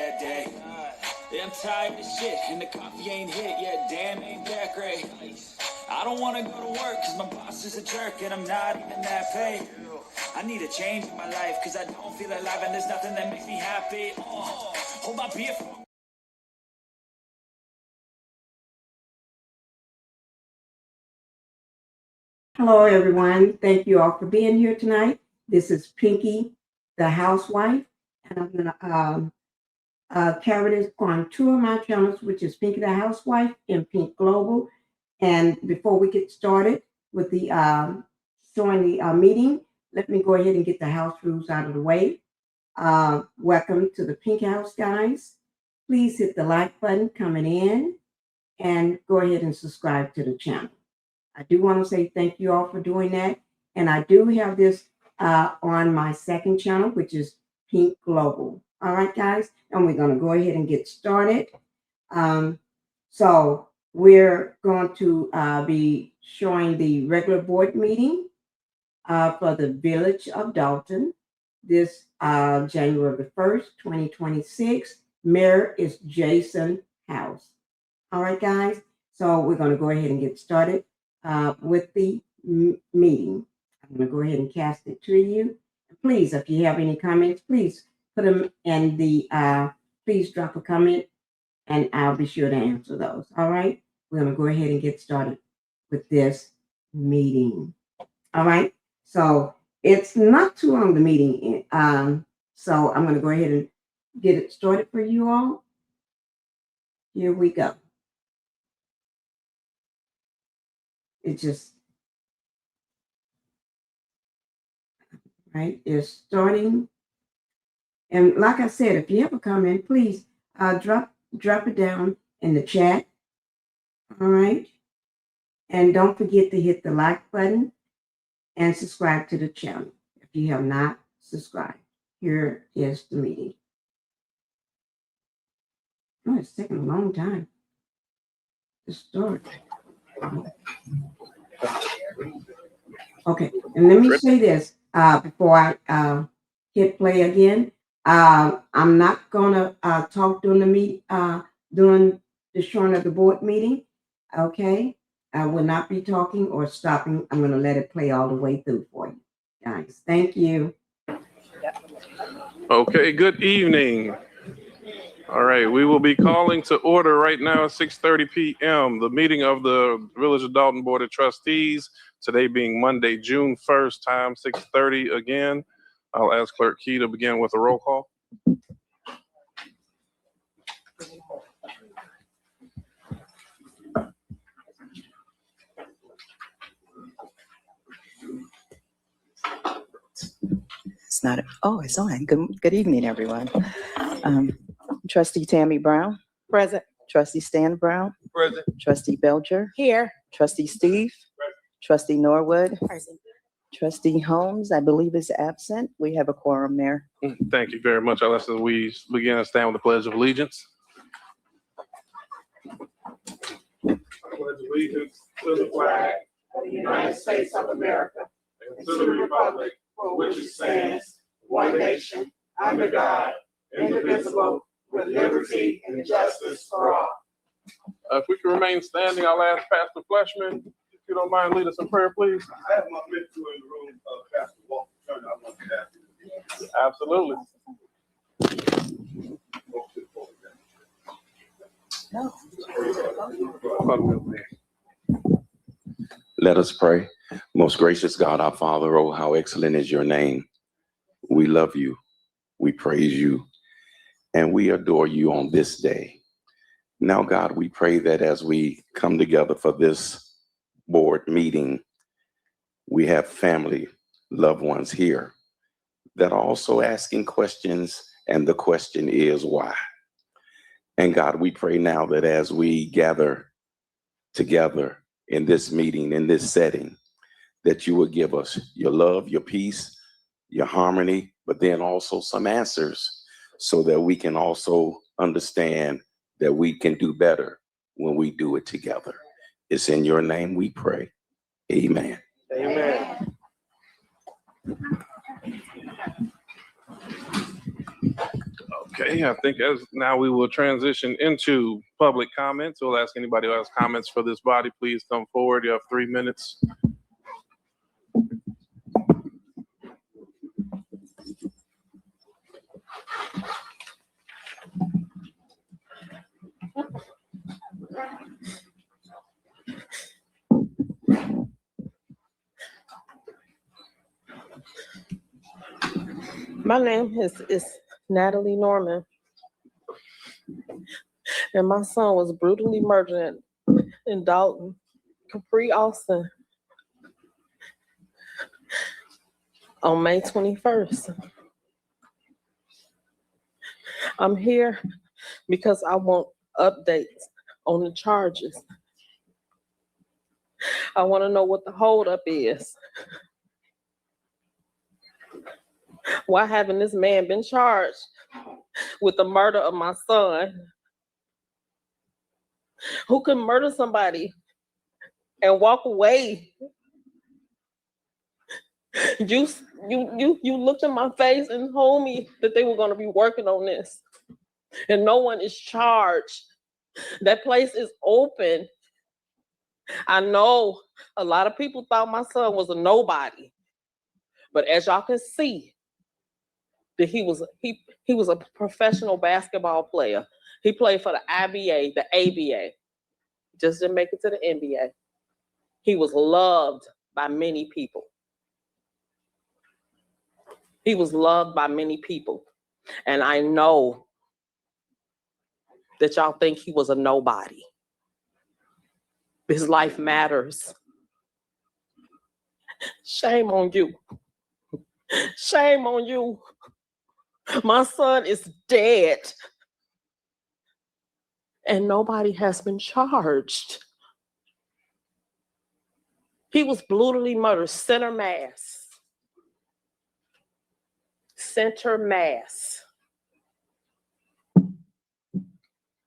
that day. Yeah, I'm tired of shit, and the coffee ain't hit yet. Damn, ain't that great. I don't wanna go to work, cause my boss is a jerk, and I'm not even that paid. I need a change in my life, cause I don't feel alive, and there's nothing that makes me happy. Oh, hold my beer for Hello, everyone. Thank you all for being here tonight. This is Pinky, the housewife, and I'm going to carry this on two of my channels, which is Pinky, the housewife, and Pink Global. And before we get started with the showing the meeting, let me go ahead and get the house rules out of the way. Welcome to the Pink House, guys. Please hit the like button coming in and go ahead and subscribe to the channel. I do want to say thank you all for doing that. And I do have this on my second channel, which is Pink Global. All right, guys. And we're going to go ahead and get started. So we're going to be showing the regular board meeting for the Village of Dolton this January the 1st, 2026. Mayor is Jason House. All right, guys. So we're going to go ahead and get started with the meeting. I'm going to go ahead and cast it to you. Please, if you have any comments, please put them in the, please drop a comment and I'll be sure to answer those. All right. We're going to go ahead and get started with this meeting. All right. So it's not too long, the meeting. So I'm going to go ahead and get it started for you all. Here we go. It just, right, it's starting. And like I said, if you have a comment, please drop it down in the chat. All right. And don't forget to hit the like button and subscribe to the channel if you have not subscribed. Here is the meeting. Oh, it's taking a long time to start. Okay, and let me say this before I hit play again. I'm not gonna talk during the during the showing of the board meeting. Okay, I will not be talking or stopping. I'm gonna let it play all the way through for you guys. Thank you. Okay, good evening. All right, we will be calling to order right now at 6:30 p.m. the meeting of the Village of Dolton Board of Trustees, today being Monday, June 1st, time 6:30 again. I'll ask Clerk Key to begin with a roll call. It's not. Oh, it's on. Good evening, everyone. Trustee Tammy Brown. Present. Trustee Stan Brown. Present. Trustee Belcher. Here. Trustee Steve. Present. Trustee Norwood. Present. Trustee Holmes, I believe, is absent. We have a quorum, Mayor. Thank you very much. I'll ask that we begin and stand with the Pledge of Allegiance. I pledge allegiance to the flag of the United States of America and to the republic for which it stands, one nation, under God, indivisible, with liberty and justice for all. If we can remain standing, I'll ask Pastor Fleshman, if you don't mind, lead us in prayer, please. I have my mentor in the room, Pastor Walter Turner. I want to ask you. Absolutely. Let us pray. Most gracious God, our Father, oh, how excellent is your name. We love you, we praise you, and we adore you on this day. Now, God, we pray that as we come together for this board meeting, we have family, loved ones here that are also asking questions, and the question is why? And God, we pray now that as we gather together in this meeting, in this setting, that you will give us your love, your peace, your harmony, but then also some answers so that we can also understand that we can do better when we do it together. It's in your name we pray. Amen. Amen. Okay, I think as now we will transition into public comments. We'll ask anybody who has comments for this body, please come forward. You have 3 minutes. My name is Natalie Norman, and my son was brutally murdered in Dolton, Capri, Austin, on May 21st. I'm here because I want updates on the charges. I want to know what the holdup is. Why haven't this man been charged with the murder of my son? Who can murder somebody and walk away? You looked in my face and told me that they were going to be working on this, and no one is charged. That place is open. I know a lot of people thought my son was a nobody, but as y'all can see, that he was a professional basketball player. He played for the IBA, the ABA, just didn't make it to the NBA. He was loved by many people. He was loved by many people. And I know that y'all think he was a nobody. His life matters. Shame on you. Shame on you. My son is dead. And nobody has been charged. He was brutally murdered, center mass. Center mass.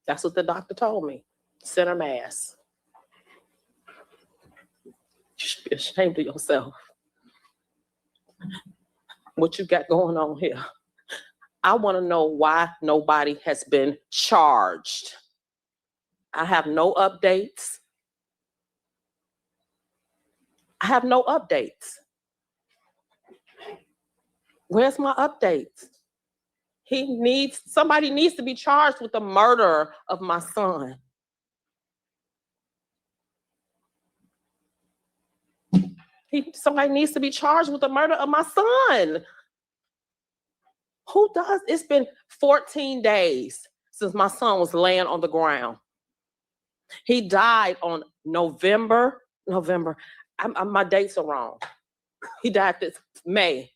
That's what the doctor told me, center mass. You should be ashamed of yourself. What you got going on here? I want to know why nobody has been charged. I have no updates. I have no updates. Where's my updates? Somebody needs to be charged with the murder of my son. Somebody needs to be charged with the murder of my son. Who does? It's been 14 days since my son was laying on the ground. He died on November. My dates are wrong. He died this May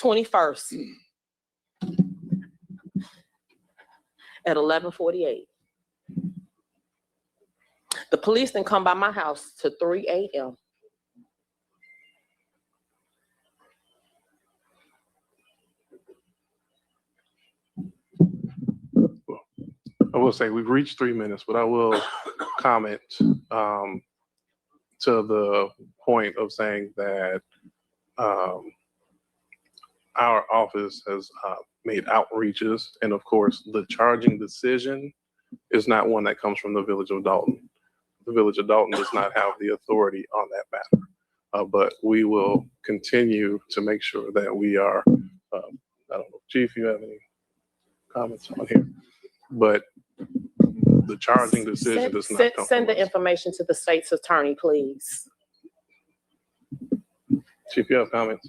21st at 11:48. The police didn't come by my house till 3 a.m. I will say we've reached 3 minutes, but I will comment to the point of saying that our office has made outreaches, and of course, the charging decision is not one that comes from the Village of Dolton. The Village of Dolton does not have the authority on that matter, but we will continue to make sure that we are, I don't know, Chief, you have any comments on here? But the charging decision does not come Send from the us. information to the state's attorney, please. Chief, you have comments?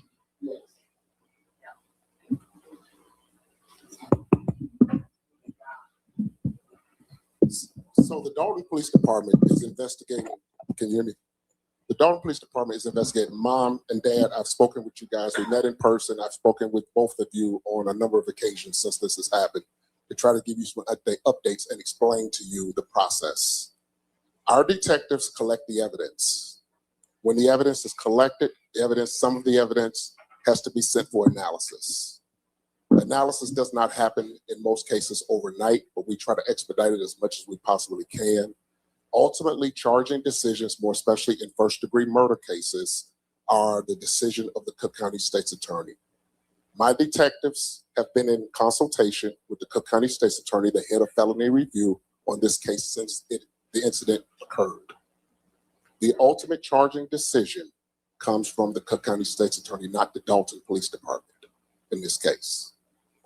So the Dolton Police Department is investigating, can you hear me? The Dolton Police Department is investigating. Mom and Dad, I've spoken with you guys. We met in person. I've spoken with both of you on a number of occasions since this has happened to try to give you some updates and explain to you the process. Our detectives collect the evidence. When the evidence is collected, some of the evidence has to be sent for analysis. Analysis does not happen in most cases overnight, but we try to expedite it as much as we possibly can. Ultimately, charging decisions, more especially in first-degree murder cases, are the decision of the Cook County State's Attorney. My detectives have been in consultation with the Cook County State's Attorney, the head of felony review, on this case since the incident occurred. The ultimate charging decision comes from the Cook County State's Attorney, not the Dolton Police Department in this case.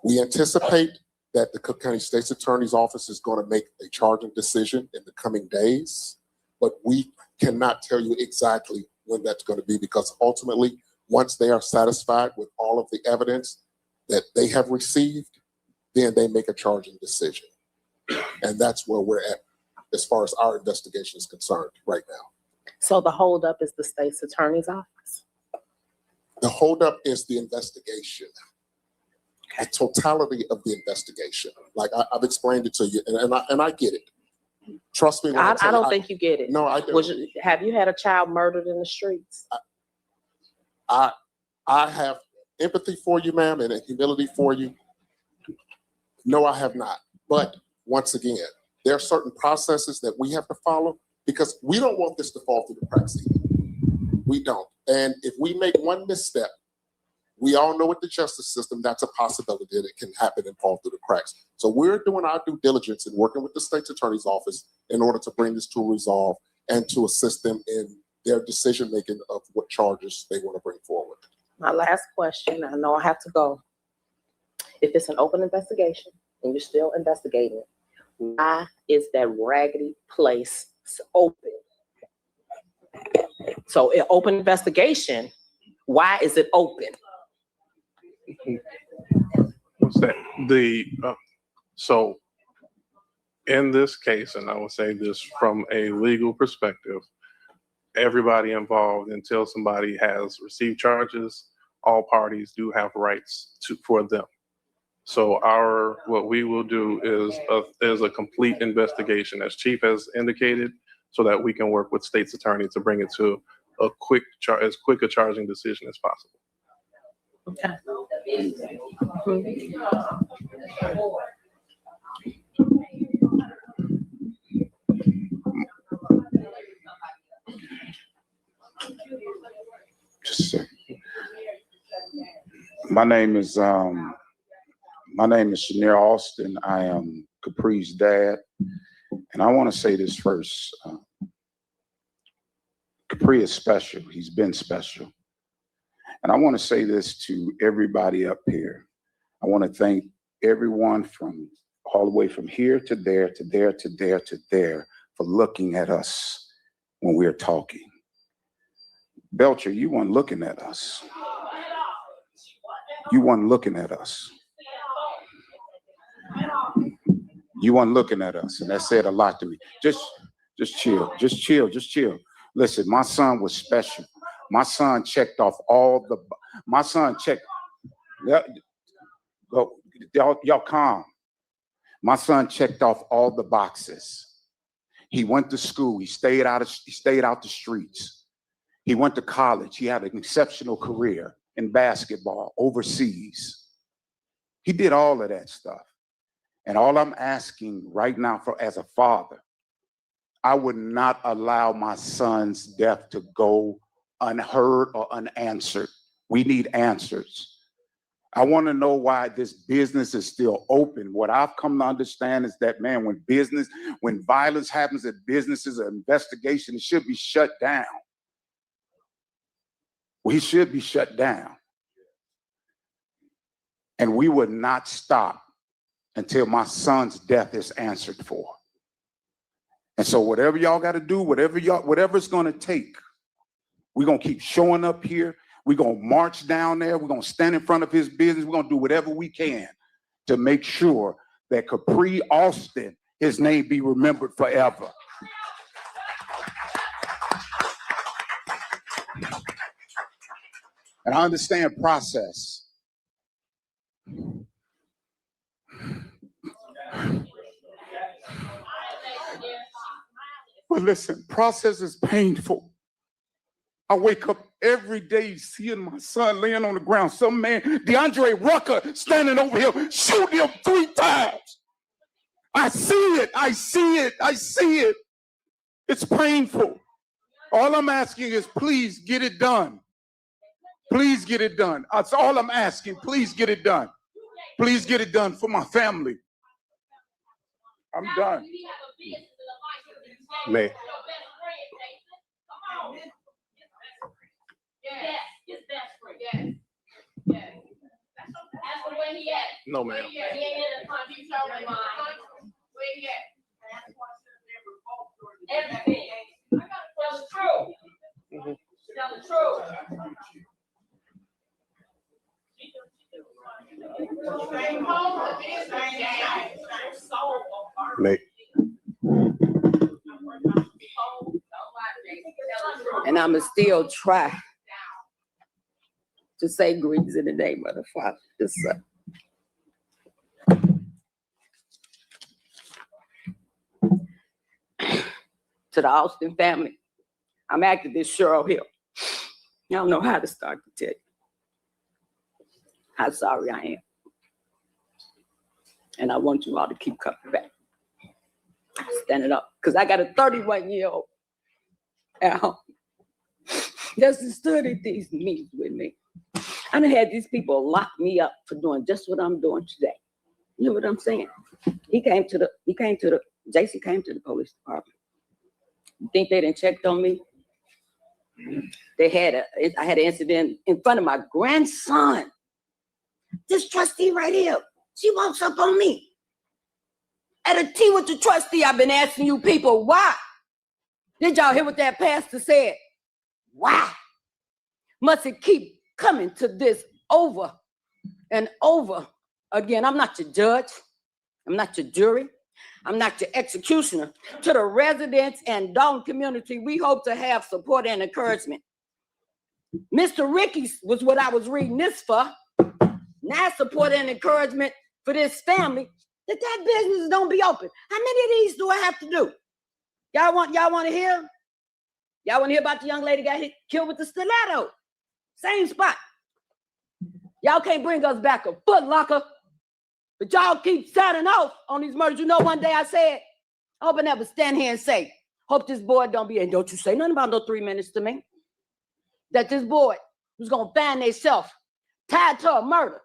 We anticipate that the Cook County State's Attorney's Office is going to make a charging decision in the coming days, but we cannot tell you exactly when that's going to be, because ultimately, once they are satisfied with all of the evidence that they have received, then they make a charging decision. And that's where we're at as far as our investigation is concerned right now. So the holdup is the state's attorney's office? The holdup is the investigation, the totality of the investigation. Like I've explained it to you, and I get it. Trust me. When I tell don't you, think you get it. No, I don't. Have you had a child murdered in the streets? I have empathy for you, ma'am, and humility for you. No, I have not. But once again, there are certain processes that we have to follow, because we don't want this to fall through the cracks either. We don't. And if we make one misstep, we all know with the justice system, that's a possibility that it can happen and fall through the cracks. So we're doing our due diligence and working with the state's attorney's office in order to bring this to a resolve and to assist them in their decision-making of what charges they want to bring forward. My last question, I know I have to go. If it's an open investigation and you're still investigating it, why is that raggedy place open? So an open investigation, why is it open? What's that? So in this case, and I will say this from a legal perspective, everybody involved, until somebody has received charges, all parties do have rights for them. So what we will do is a complete investigation, as Chief has indicated, so that we can work with state's attorney to bring it to as quick a charging decision as possible. Okay. Just a second. My name is Shanair Austin. I am Capri's dad. And I want to say this first. Capri is special. He's been special. And I want to say this to everybody up here. I want to thank everyone from all the way from here to there, to there, to there, to there, for looking at us when we're talking. Belcher, you weren't looking at us. You weren't looking at us. You weren't looking at us, and that said a lot to me. Just chill, just chill, just chill. Listen, my son was special. My son checked off all the, y'all calm. My son checked off all the boxes. He went to school. He stayed out the streets. He went to college. He had an exceptional career in basketball overseas. He did all of that stuff. And all I'm asking right now as a father, I would not allow my son's death to go unheard or unanswered. We need answers. I want to know why this business is still open. What I've come to understand is that, man, when violence happens at businesses, an investigation, it should be shut down. We should be shut down. And we would not stop until my son's death is answered for. And so whatever y'all got to do, whatever it's going to take, we're going to keep showing up here. We're going to march down there. We're going to stand in front of his business. We're going to do whatever we can to make sure that Capri Austin, his name be remembered forever. And I understand process. But listen, process is painful. I wake up every day seeing my son laying on the ground. Some man, DeAndre Rucker, standing over here, shoot him 3 times. I see it. I see it. I see it. It's painful. All I'm asking is please get it done. Please get it done. That's all I'm asking. Please get it done. Please get it done for my family. I'm done. May. No, ma'am. Everything. Tell the truth. Mhm. Tell the truth. May. And I'ma still try to say greetings in the name of the Father, the Son. To the Austin family, I'm activist Cheryl Hill. I don't know how to start to tell you how sorry I am. And I want you all to keep coming back. Standing up, because I got a 31-year-old at home just stood at these meetings with me. I done had these people lock me up for doing just what I'm doing today. You know what I'm saying? JC came to the police department. You think they didn't check on me? I had an incident in front of my grandson. This trustee right here, she walks up on me. At a tea with the trustee, I've been asking you people, why? Did y'all hear what that pastor said? Why must it keep coming to this over and over again? I'm not your judge. I'm not your jury. I'm not your executioner. To the residents and Dolton community, we hope to have support and encouragement. Mr. Ricky's was what I was reading this for. Now support and encouragement for this family that business don't be open. How many of these do I have to do? Y'all want to hear? Y'all want to hear about the young lady got killed with the stiletto? Same spot. Y'all can't bring us back a Foot Locker, but y'all keep signing off on these murders. You know, one day I said, I hope I never stand here and say, hope this boy don't be, and don't you say nothing about no 3 minutes to me, that this boy was going to find themselves tied to a murder.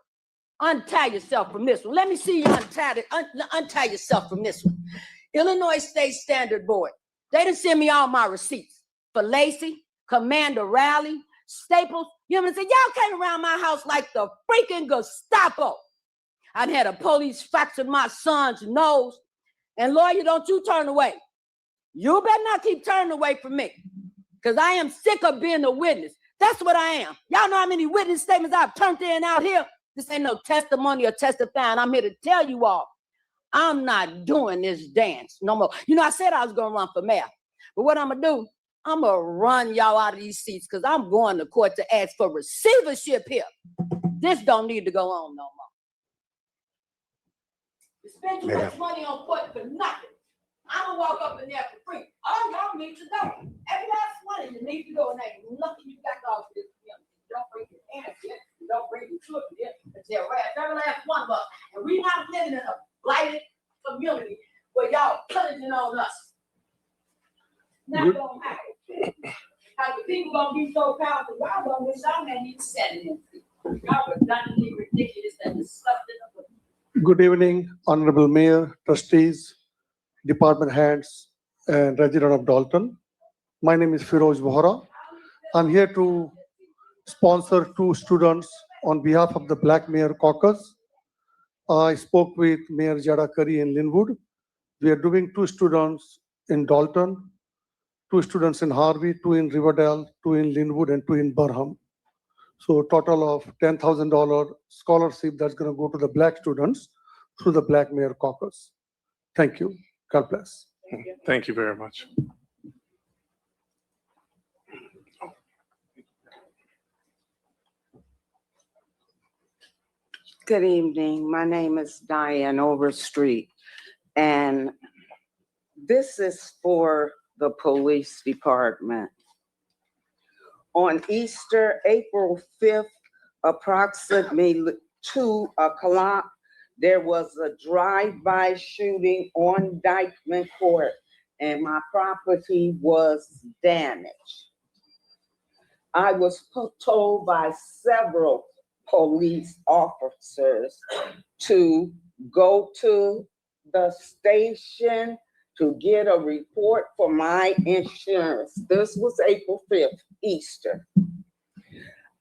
Untie yourself from this one. Let me see you untie yourself from this one. Illinois State Standard Board. They didn't send me all my receipts for Lacey, Commander Raleigh, Staples. You know what I'm saying? Y'all came around my house like the freaking Gestapo. I had a police fracture my son's nose. And lawyer, don't you turn away. You better not keep turning away from me, because I am sick of being a witness. That's what I am. Y'all know how many witness statements I've turned in out here? This ain't no testimony or testifying. I'm here to tell you all, I'm not doing this dance no more. You know, I said I was going to run for mayor. But what I'm going to do, I'm going to run y'all out of these seats, because I'm going to court to ask for receivership here. This don't need to go on no more. You spend too much money on court for nothing. I'm going to walk up in there for free. All y'all need to go. Every last one of you need to go, and ain't nothing you got to offer this community. Don't bring your parents here. Don't bring your children here. They'll harass every last one of us. And we're not living in a blighted community where y'all pillaging on us. Not gonna happen. How the people gonna be so powerful? Y'all gonna wish y'all had even said it. Y'all were done ridiculous and disgusting. Good evening, Honorable Mayor, trustees, department heads, and resident of Dolton. My name is Firoz Bohra. I'm here to sponsor 2 students on behalf of the Black Mayor Caucus. I spoke with Mayor Jada Curry in Linwood. We are doing 2 students in Dolton, 2 students in Harvey, 2 in Riverdale, 2 in Linwood, and 2 in Burham. So a total of $10,000 scholarship that's going to go to the Black students through the Black Mayor Caucus. Thank you. God bless. Thank you very much. Good evening. My name is Diane Overstreet, and this is for the police department. On Easter, April 5th, approximately 2 o'clock, there was a drive-by shooting on Dykeman Court, and my property was damaged. I was told by several police officers to go to the station to get a report for my insurance. This was April 5th, Easter.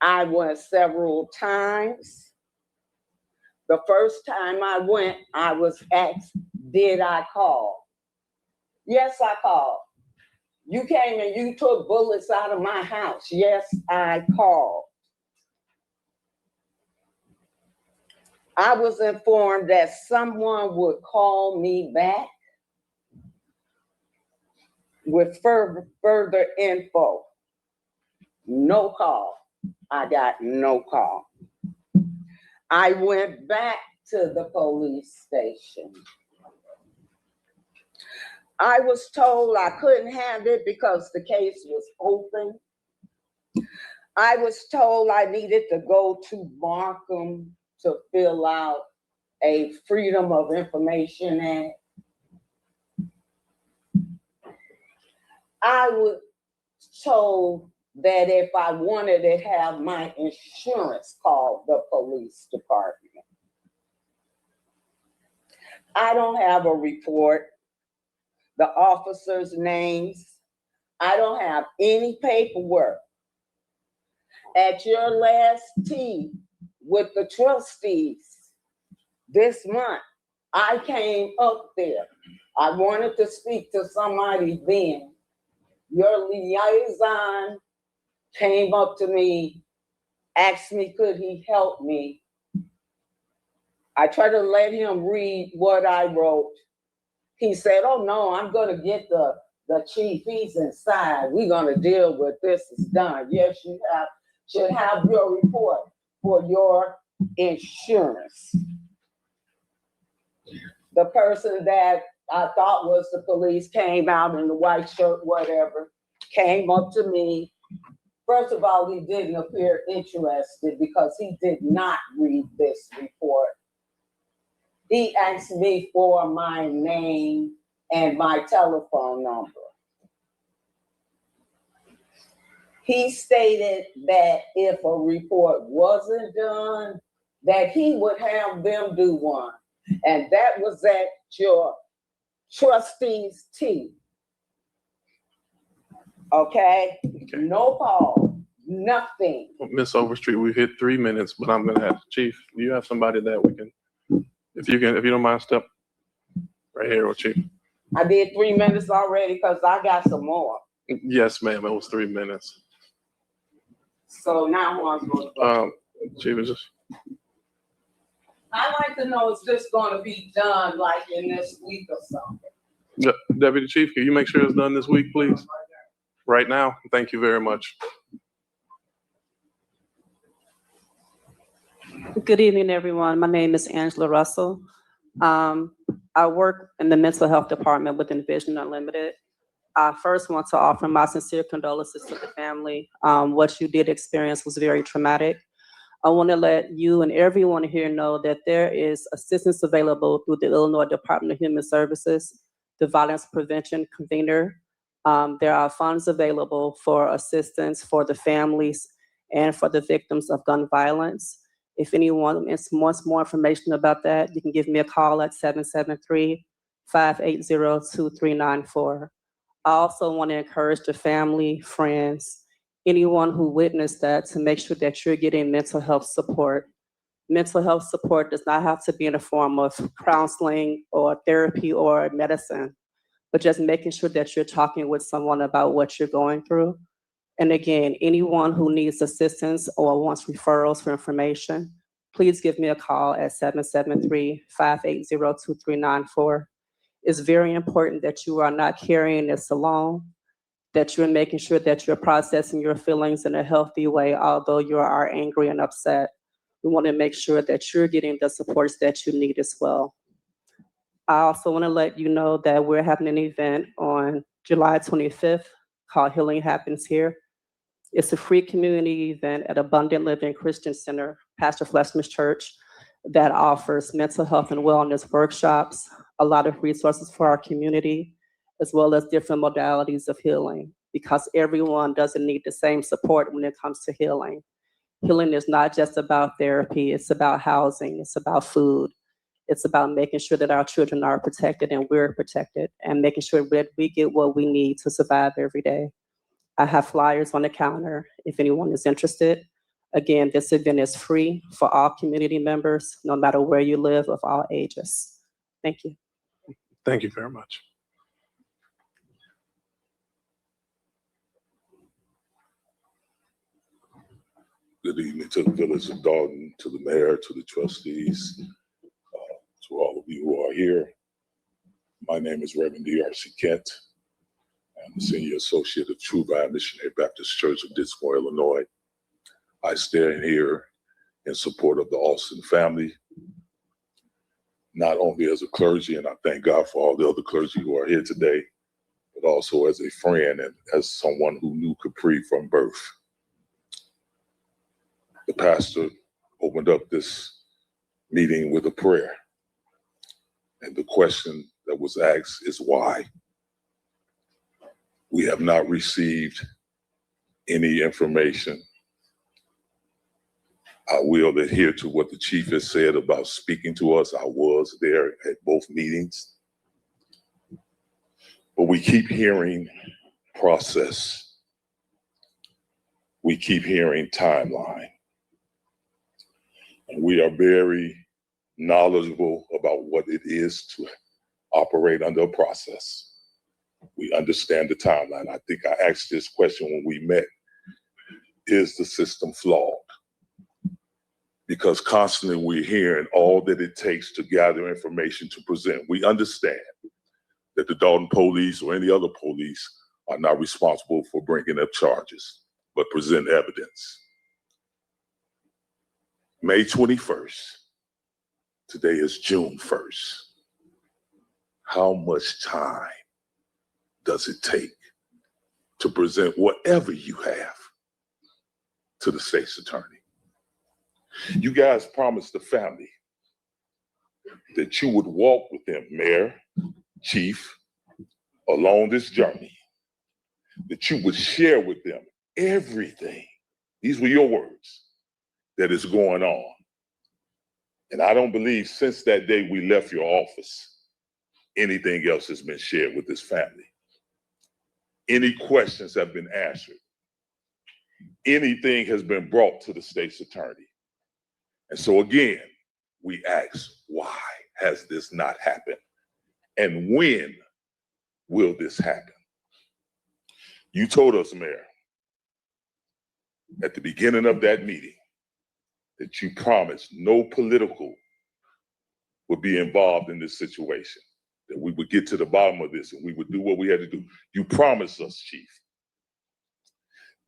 I went several times. The first time I went, I was asked, did I call? Yes, I called. You came and you took bullets out of my house. Yes, I called. I was informed that someone would call me back with further info. No call. I got no call. I went back to the police station. I was told I couldn't have it because the case was open. I was told I needed to go to Markham to fill out a Freedom of Information Act. I was told that if I wanted to have my insurance call the police department. I don't have a report, the officers' names. I don't have any paperwork. At your last tea with the trustees this month, I came up there. I wanted to speak to somebody then. Your liaison came up to me, asked me, could he help me? I tried to let him read what I wrote. He said, oh no, I'm gonna get the chief, he's inside. We're gonna deal with this, it's done. Yes, you should have your report for your insurance. The person that I thought was the police came out in the white shirt, whatever, came up to me. First of all, he didn't appear interested because he did not read this report. He asked me for my name and my telephone number. He stated that if a report wasn't done, that he would have them do one. And that was at your trustees' tea. Okay? No call, nothing. Miss Overstreet, we hit 3 minutes, but I'm gonna have Chief. Do you have somebody that we can, if you don't mind, step right here, or Chief? I did 3 minutes already because I got some more. Yes, ma'am. It was 3 minutes. So now who I'm supposed to go? Chief, is just. I'd like to know, is this going to be done like in this week or something? Deputy Chief, can you make sure it's done this week, please? Right now? Thank you very much. Good evening, everyone. My name is Angela Russell. I work in the mental health department within Vision Unlimited. I first want to offer my sincere condolences to the family. What you did experience was very traumatic. I want to let you and everyone here know that there is assistance available through the Illinois Department of Human Services, the Violence Prevention Convener. There are funds available for assistance for the families and for the victims of gun violence. If anyone wants more information about that, you can give me a call at 773-580-2394. I also want to encourage the family, friends, anyone who witnessed that to make sure that you're getting mental health support. Mental health support does not have to be in the form of counseling or therapy or medicine, but just making sure that you're talking with someone about what you're going through. And again, anyone who needs assistance or wants referrals for information, please give me a call at 773-580-2394. It's very important that you are not carrying this alone, that you're making sure that you're processing your feelings in a healthy way, although you are angry and upset. We want to make sure that you're getting the supports that you need as well. I also want to let you know that we're having an event on July 25th called Healing Happens Here. It's a free community event at Abundant Living Christian Center, Pastor Fleshman's Church, that offers mental health and wellness workshops, a lot of resources for our community, as well as different modalities of healing. because everyone doesn't need the same support when it comes to healing. Healing is not just about therapy, it's about housing, it's about food. It's about making sure that our children are protected and we're protected, and making sure that we get what we need to survive every day. I have flyers on the counter if anyone is interested. Again, this event is free for all community members, no matter where you live, of all ages. Thank you. Thank you very much. Good evening to the village of Dolton, to the mayor, to the trustees, to all of you who are here. My name is Reverend D.R.C. Kent. I'm the Senior Associate of True Vine Missionary Baptist Church of Dixmoor, Illinois. I stand here in support of the Austin family, not only as a clergy, and I thank God for all the other clergy who are here today, but also as a friend and as someone who knew Capri from birth. The pastor opened up this meeting with a prayer. And the question that was asked is why? We have not received any information. I will adhere to what the chief has said about speaking to us. I was there at both meetings. But we keep hearing process. We keep hearing timeline. And we are very knowledgeable about what it is to operate under a process. We understand the timeline. I think I asked this question when we met. Is the system flawed? Because constantly we're hearing all that it takes to gather information to present. We understand that the Dolton police or any other police are not responsible for bringing up charges, but present evidence. May 21st, today is June 1st. How much time does it take to present whatever you have to the state's attorney? You guys promised the family that you would walk with them, Mayor, Chief, along this journey, that you would share with them everything. These were your words. That is going on. And I don't believe since that day we left your office, anything else has been shared with this family. Any questions have been answered. Anything has been brought to the state's attorney. And so again, we ask, why has this not happened? And when will this happen? You told us, Mayor, at the beginning of that meeting, that you promised no political would be involved in this situation, that we would get to the bottom of this and we would do what we had to do. You promised us, Chief,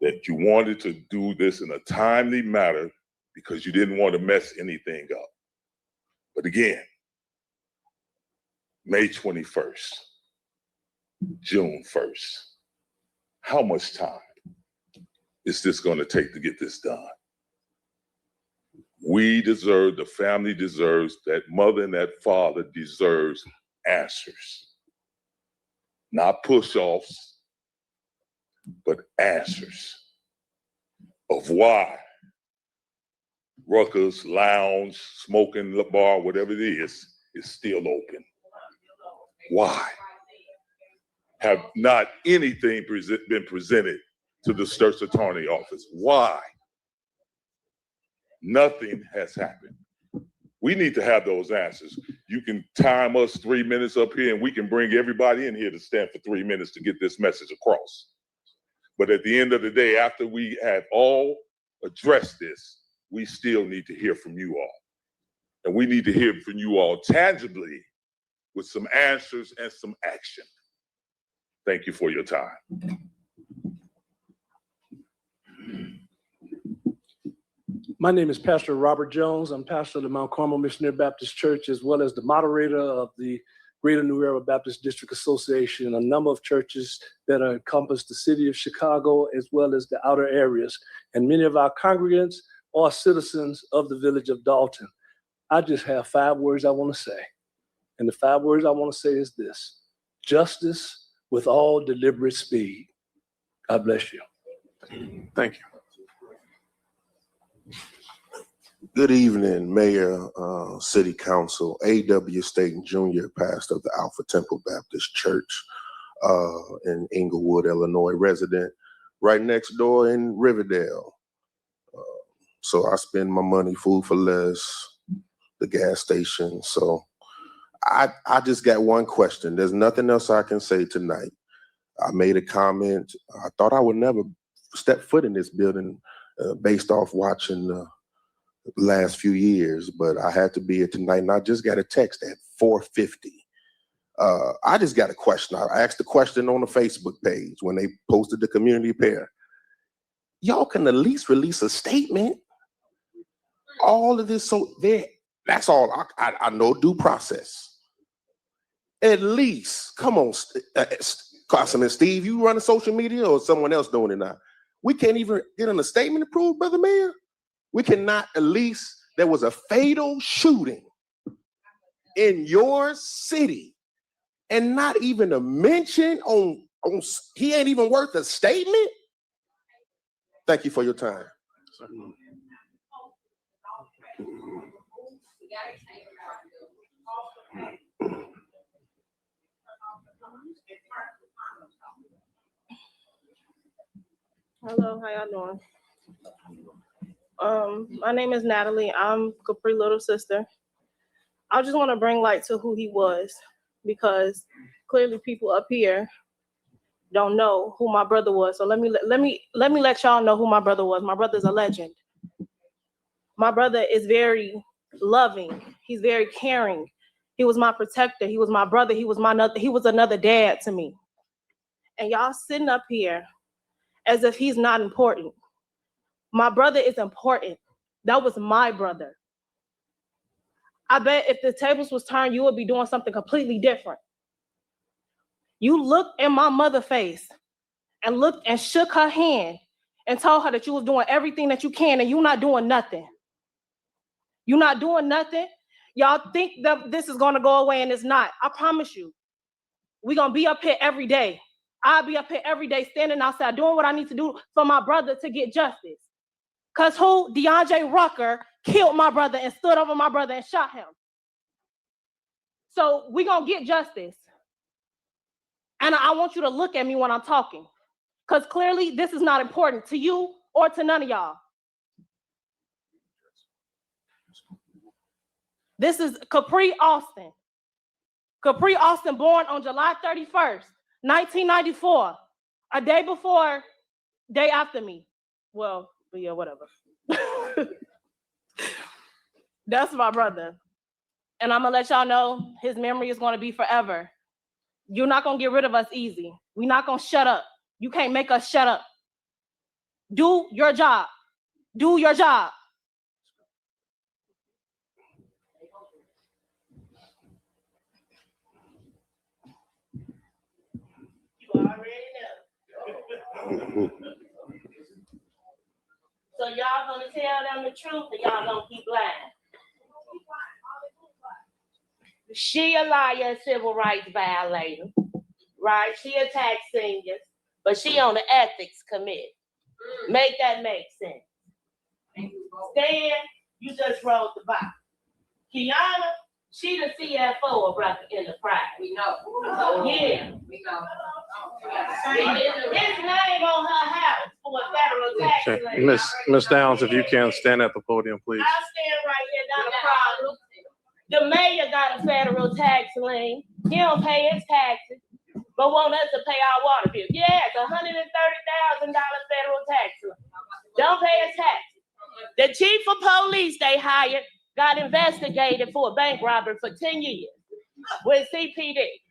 that you wanted to do this in a timely manner because you didn't want to mess anything up. But again, May 21st, June 1st, how much time is this going to take to get this done? We deserve, the family deserves, that mother and that father deserves answers. Not push-offs, but answers of why Rucker's Lounge, smoking bar, whatever it is still open. Why? Have not anything been presented to the State's Attorney Office? Why? Nothing has happened. We need to have those answers. You can time us 3 minutes up here and we can bring everybody in here to stand for 3 minutes to get this message across. But at the end of the day, after we have all addressed this, we still need to hear from you all. And we need to hear from you all tangibly with some answers and some action. Thank you for your time. My name is Pastor Robert Jones. I'm pastor of the Mount Carmel Missionary Baptist Church, as well as the moderator of the Greater New Era Baptist District Association, a number of churches that encompass the city of Chicago, as well as the outer areas. And many of our congregants are citizens of the village of Dolton. I just have 5 words I want to say. And the 5 words I want to say is this: justice with all deliberate speed. God bless you. Thank you. Good evening, Mayor, City Council, A.W. Staten Jr., pastor of the Alpha Temple Baptist Church in Inglewood, Illinois, resident right next door in Riverdale. So I spend my money, food for less, the gas station. So I just got one question. There's nothing else I can say tonight. I made a comment. I thought I would never step foot in this building based off watching the last few years, but I had to be here tonight, and I just got a text at 4:50. I just got a question. I asked the question on the Facebook page when they posted the community pair. Y'all can at least release a statement. All of this, so there. That's all. I know due process. At least, come on, Carson and Steve, you running social media or someone else doing it now? We can't even get in a statement approved, Brother Mayor. We cannot at least, there was a fatal shooting in your city and not even a mention on he ain't even worth a statement? Thank you for your time. Hello, how y'all doing? My name is Natalie. I'm Capri little sister. I just want to bring light to who he was, because clearly people up here don't know who my brother was. So let me let y'all know who my brother was. My brother's a legend. My brother is very loving. He's very caring. He was my protector. He was my brother. He was another dad to me. And y'all sitting up here as if he's not important. My brother is important. That was my brother. I bet if the tables was turned, you would be doing something completely different. You looked in my mother's face and looked and shook her hand and told her that you was doing everything that you can, and you're not doing nothing. You're not doing nothing. Y'all think that this is gonna go away, and it's not. I promise you. We're gonna be up here every day. I'll be up here every day standing outside doing what I need to do for my brother to get justice. Cause who? DeAndre Rucker killed my brother and stood over my brother and shot him. So we're gonna get justice. And I want you to look at me when I'm talking. Because clearly this is not important to you or to none of y'all. This is Capri Austin. Capri Austin, born on July 31st, 1994. A day after me. Well, yeah, whatever. That's my brother. And I'm gonna let y'all know his memory is gonna be forever. You're not gonna get rid of us easy. We're not gonna shut up. You can't make us shut up. Do your job. Do your job. You already know. So y'all gonna tell them the truth, or y'all gonna keep lying? She a liar, civil rights violator, right? She attacked seniors, but she on the ethics committee. Make that make sense. Stan, you just rolled the box. Kiana, she the CFO in the pride. We know. Yeah. We know. His name on her house for a federal tax lien. Miss Downs, if you can stand at the podium, please. I'll stand right here, not a problem. The mayor got a federal tax lien. He don't pay his taxes, but want us to pay our water bill. Yeah, it's $130,000 federal tax lien. Don't pay his taxes. The chief of police they hired got investigated for a bank robbery for 10 years with CPD.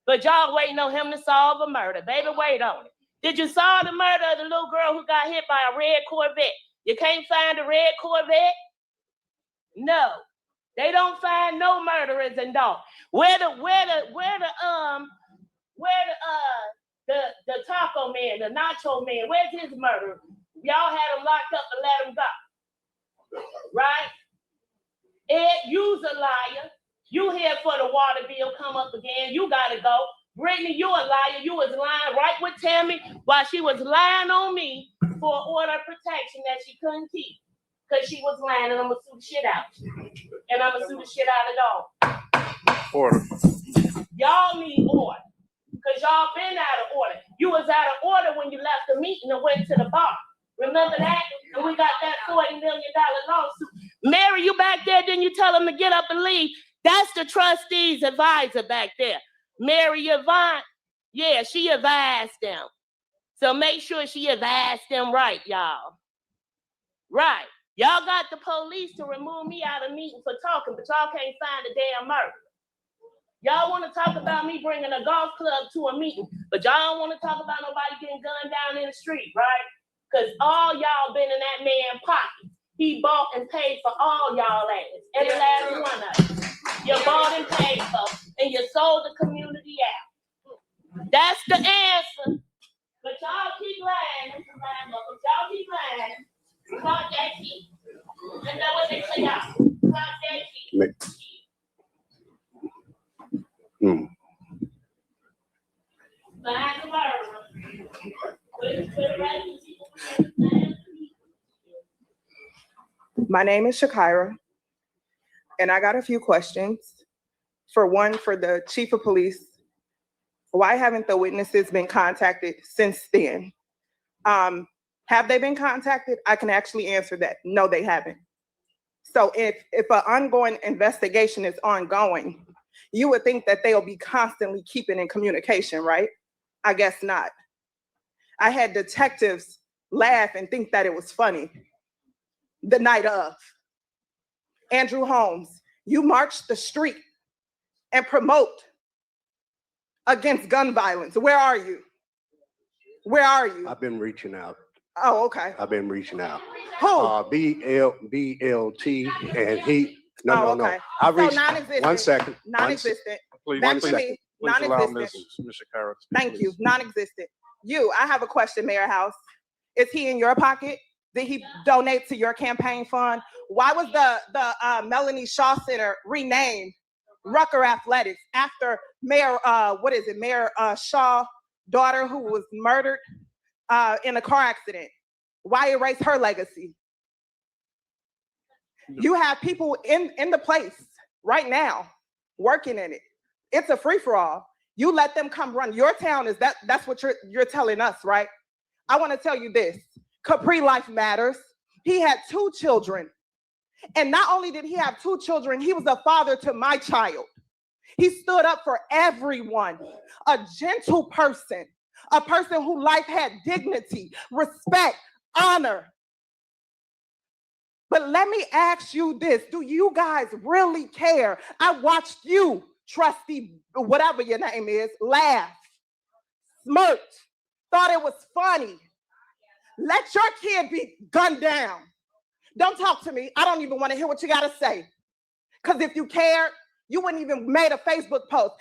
But y'all waiting on him to solve a murder. Baby, wait on it. Did you solve the murder of the little girl who got hit by a red Corvette? You can't find a red Corvette? No. They don't find no murderers in Dolton. Where the taco man, the nacho man, where's his murderer? Y'all had him locked up and let him go. Right? Ed, you's a liar. You here for the water bill come up again. You gotta go. Brittany, you a liar. You was lying right with Tammy while she was lying on me for an order of protection that she couldn't keep. Because she was lying, and I'm going to sue the shit out of you. And I'm going to sue the shit out of dog. Order. Y'all need order. Because y'all been out of order. You was out of order when you left the meeting and went to the bar. Remember that? And we got that $40 million lawsuit. Mary, you back there, didn't you tell them to get up and leave? That's the trustee's advisor back there. Mary Yvonne, yeah, she advised them. So make sure she advised them right, y'all. Right. Y'all got the police to remove me out of meeting for talking, but y'all can't find a damn murder. Y'all want to talk about me bringing a golf club to a meeting, but y'all don't want to talk about nobody getting gunned down in the street, right? Because all y'all been in that man's pocket. He bought and paid for all y'all ass, every last one of you. You bought and paid for, and you sold the community out. That's the answer. But y'all keep lying, y'all keep lying. Talk that shit. And that's what they say y'all. Talk that shit. Behind the murder. My name is Shakira, and I got a few questions. For one, for the chief of police, why haven't the witnesses been contacted since then? Have they been contacted? I can actually answer that. No, they haven't. So if an ongoing investigation is ongoing, you would think that they'll be constantly keeping in communication, right? I guess not. I had detectives laugh and think that it was funny the night of. Andrew Holmes, you marched the street and promote against gun violence. Where are you? Where are you? I've been reaching out. Oh, okay. I've been reaching out. Who? BLT, and he. No, okay. no. I reached. Non-existent. 1 second. Non-existent. Please, Back please, to me. please allow Non-existent. Ms. Shakira to speak, Thank please. you. Non-existent. You. I have a question, Mayor House. Is he in your pocket? Did he donate to your campaign fund? Why was the Melanie Shaw Center renamed Rucker Athletics after Mayor Mayor Shaw daughter who was murdered in a car accident? Why erase her legacy? You have people in the place right now working in it. It's a free-for-all. You let them come run your town. That's what you're telling us, right? I want to tell you this. Capri life matters. He had 2 children. And not only did he have 2 children, he was a father to my child. He stood up for everyone, a gentle person, a person whose life had dignity, respect, honor. But let me ask you this. Do you guys really care? I watched you, trustee, whatever your name is, laugh, smirked, thought it was funny. Let your kid be gunned down. Don't talk to me. I don't even want to hear what you got to say. Because if you cared, you wouldn't even made a Facebook post.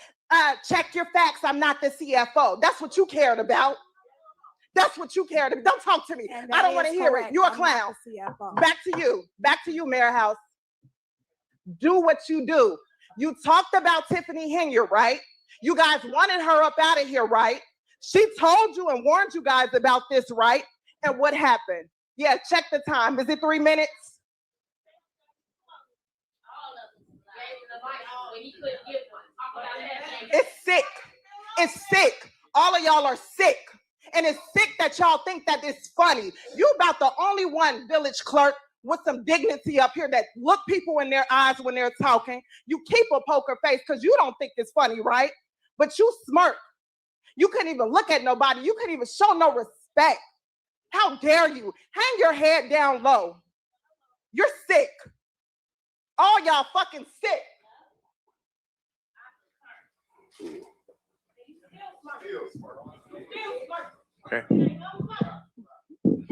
Check your facts. I'm not the CFO. That's what you cared about. That's what you cared about. Don't talk to me. I don't want to hear it. You're a clown. Back to you. Back to you, Mayor House. Do what you do. You talked about Tiffany Henry, right? You guys wanted her up out of here, right? She told you and warned you guys about this, right? And what happened? Yeah, check the time. Is it 3 minutes? It's sick. It's sick. All of y'all are sick. And it's sick that y'all think that it's funny. You about the only one village clerk with some dignity up here that look people in their eyes when they're talking. You keep a poker face because you don't think it's funny, right? But you smirk. You couldn't even look at nobody. You couldn't even show no respect. How dare you? Hang your head down low. You're sick. All y'all fucking sick. Okay.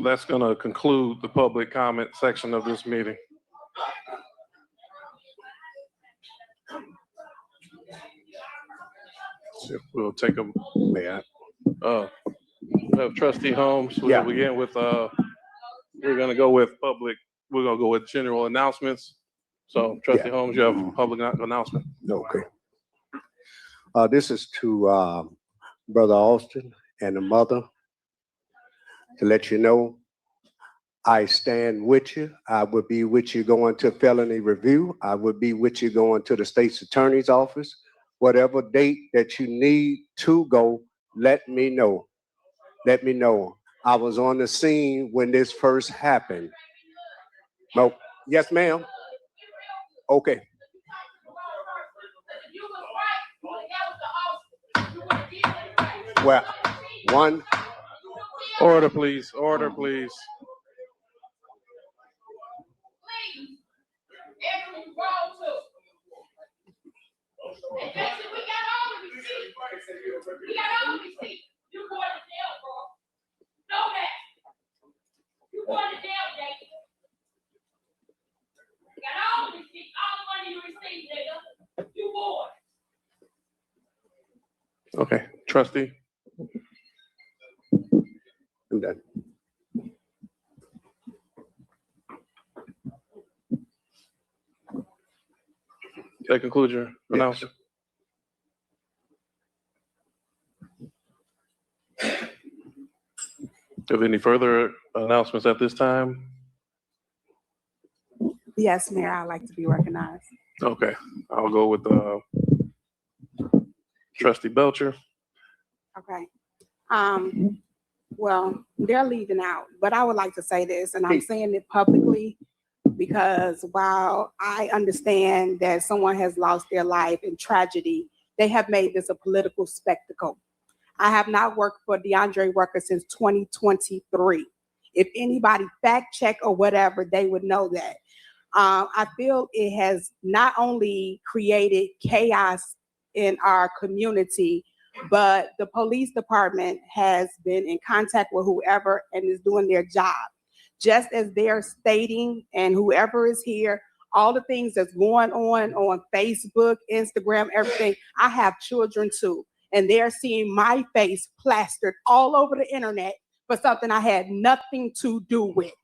That's going to conclude the public comment section of this meeting. So we'll take a minute. We have Trustee Holmes. We'll begin with, we're going to go with public. We're going to go with general announcements. So Trustee Holmes, you have a public announcement. Okay. This is to Brother Austin and the mother to let you know I stand with you. I will be with you going to felony review. I will be with you going to the state's attorney's office. Whatever date that you need to go, let me know. Let me know. I was on the scene when this first happened. No, yes, ma'am. Okay. Well, one. Order, please. Order, please. Okay, trustee. I'm done. That concludes your announcement. Have any further announcements at this time? Yes, Mayor, I'd like to be recognized. Okay, I'll go with trustee Belcher. Okay. Well, they're leaving out, but I would like to say this, and I'm saying it publicly because while I understand that someone has lost their life in tragedy, they have made this a political spectacle. I have not worked for DeAndre Rucker since 2023. If anybody fact check or whatever, they would know that. I feel it has not only created chaos in our community, but the police department has been in contact with whoever and is doing their job. Just as they're stating, and whoever is here, all the things that's going on Facebook, Instagram, everything. I have children too, and they're seeing my face plastered all over the internet for something I had nothing to do with.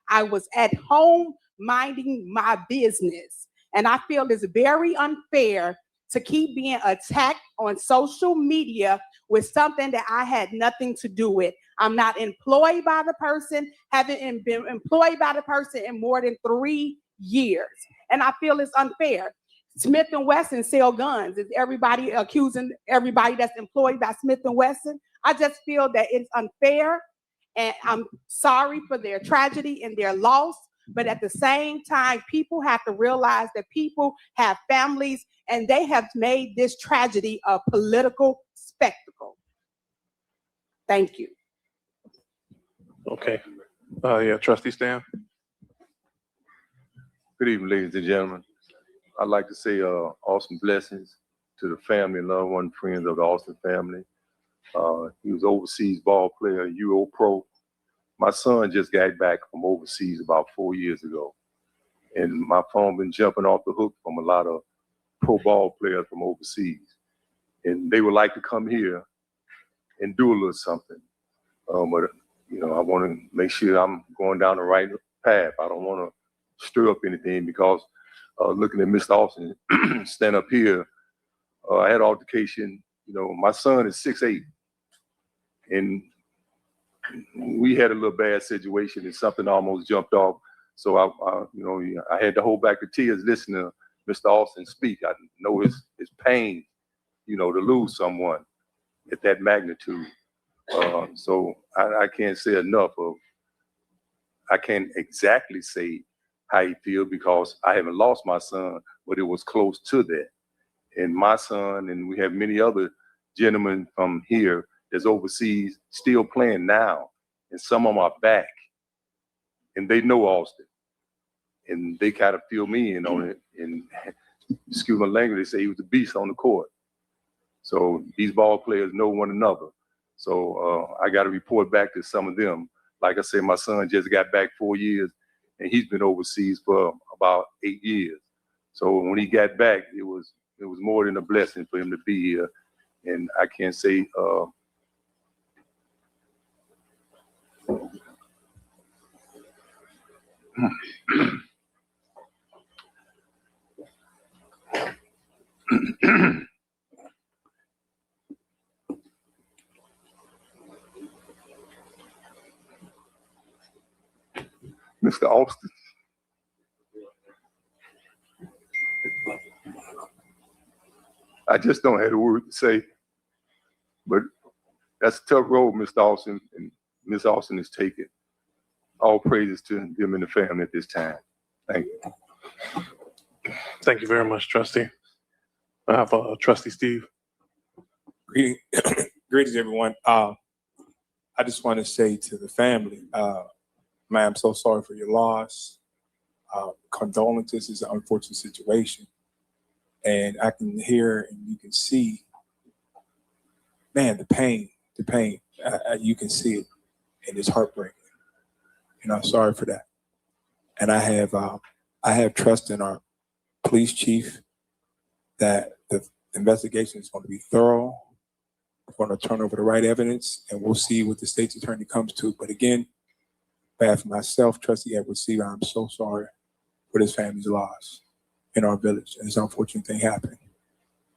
I was at home minding my business, and I feel it's very unfair to keep being attacked on social media with something that I had nothing to do with. I'm not employed by the person, haven't been employed by the person in more than 3 years. And I feel it's unfair. Smith & Wesson sell guns. Is everybody accusing everybody that's employed by Smith & Wesson? I just feel that it's unfair, and I'm sorry for their tragedy and their loss. But at the same time, people have to realize that people have families, and they have made this tragedy a political spectacle. Thank you. Okay. Yeah, trustee Stan. Good evening, ladies and gentlemen. I'd like to say awesome blessings to the family and loved one friends of the Austin family. He was overseas ball player, Euro pro. My son just got back from overseas about 4 years ago. And my phone been jumping off the hook from a lot of pro ball players from overseas. And they would like to come here and do a little something. But, you know, I want to make sure I'm going down the right path. I don't want to stir up anything because looking at Mr. Austin stand up here, I had altercation. You know, my son is 6'8", and we had a little bad situation and something almost jumped off. So I had to hold back the tears listening to Mr. Austin speak. I know his pain, you know, to lose someone at that magnitude. So I can't say enough of, I can't exactly say how he feels because I haven't lost my son, but it was close to that. And my son, and we have many other gentlemen from here that's overseas still playing now. And some of them are back. And they know Austin. And they kind of fill me in on it. And excuse my language, they say he was a beast on the court. So these ball players know one another. So I got to report back to some of them. Like I said, my son just got back 4 years, and he's been overseas for about 8 years. So when he got back, it was more than a blessing for him to be here. And I can't say Mr. Austin. I just don't have a word to say, but that's a tough road, Mr. Austin, and Ms. Austin is taking. All praises to them and the family at this time. Thank you. Thank you very much, Trustee. I have Trustee Steve. Greetings, everyone. I just want to say to the family, man, I'm so sorry for your loss. Condolences is an unfortunate situation. And I can hear and you can see, man, the pain, you can see it, and it's heartbreaking. And I'm sorry for that. And I have trust in our police chief that the investigation is going to be thorough. We're going to turn over the right evidence, and we'll see what the state's attorney comes to. But again, behalf of myself, Trustee Edward Seaver, I'm so sorry for this family's loss in our village. And this unfortunate thing happened.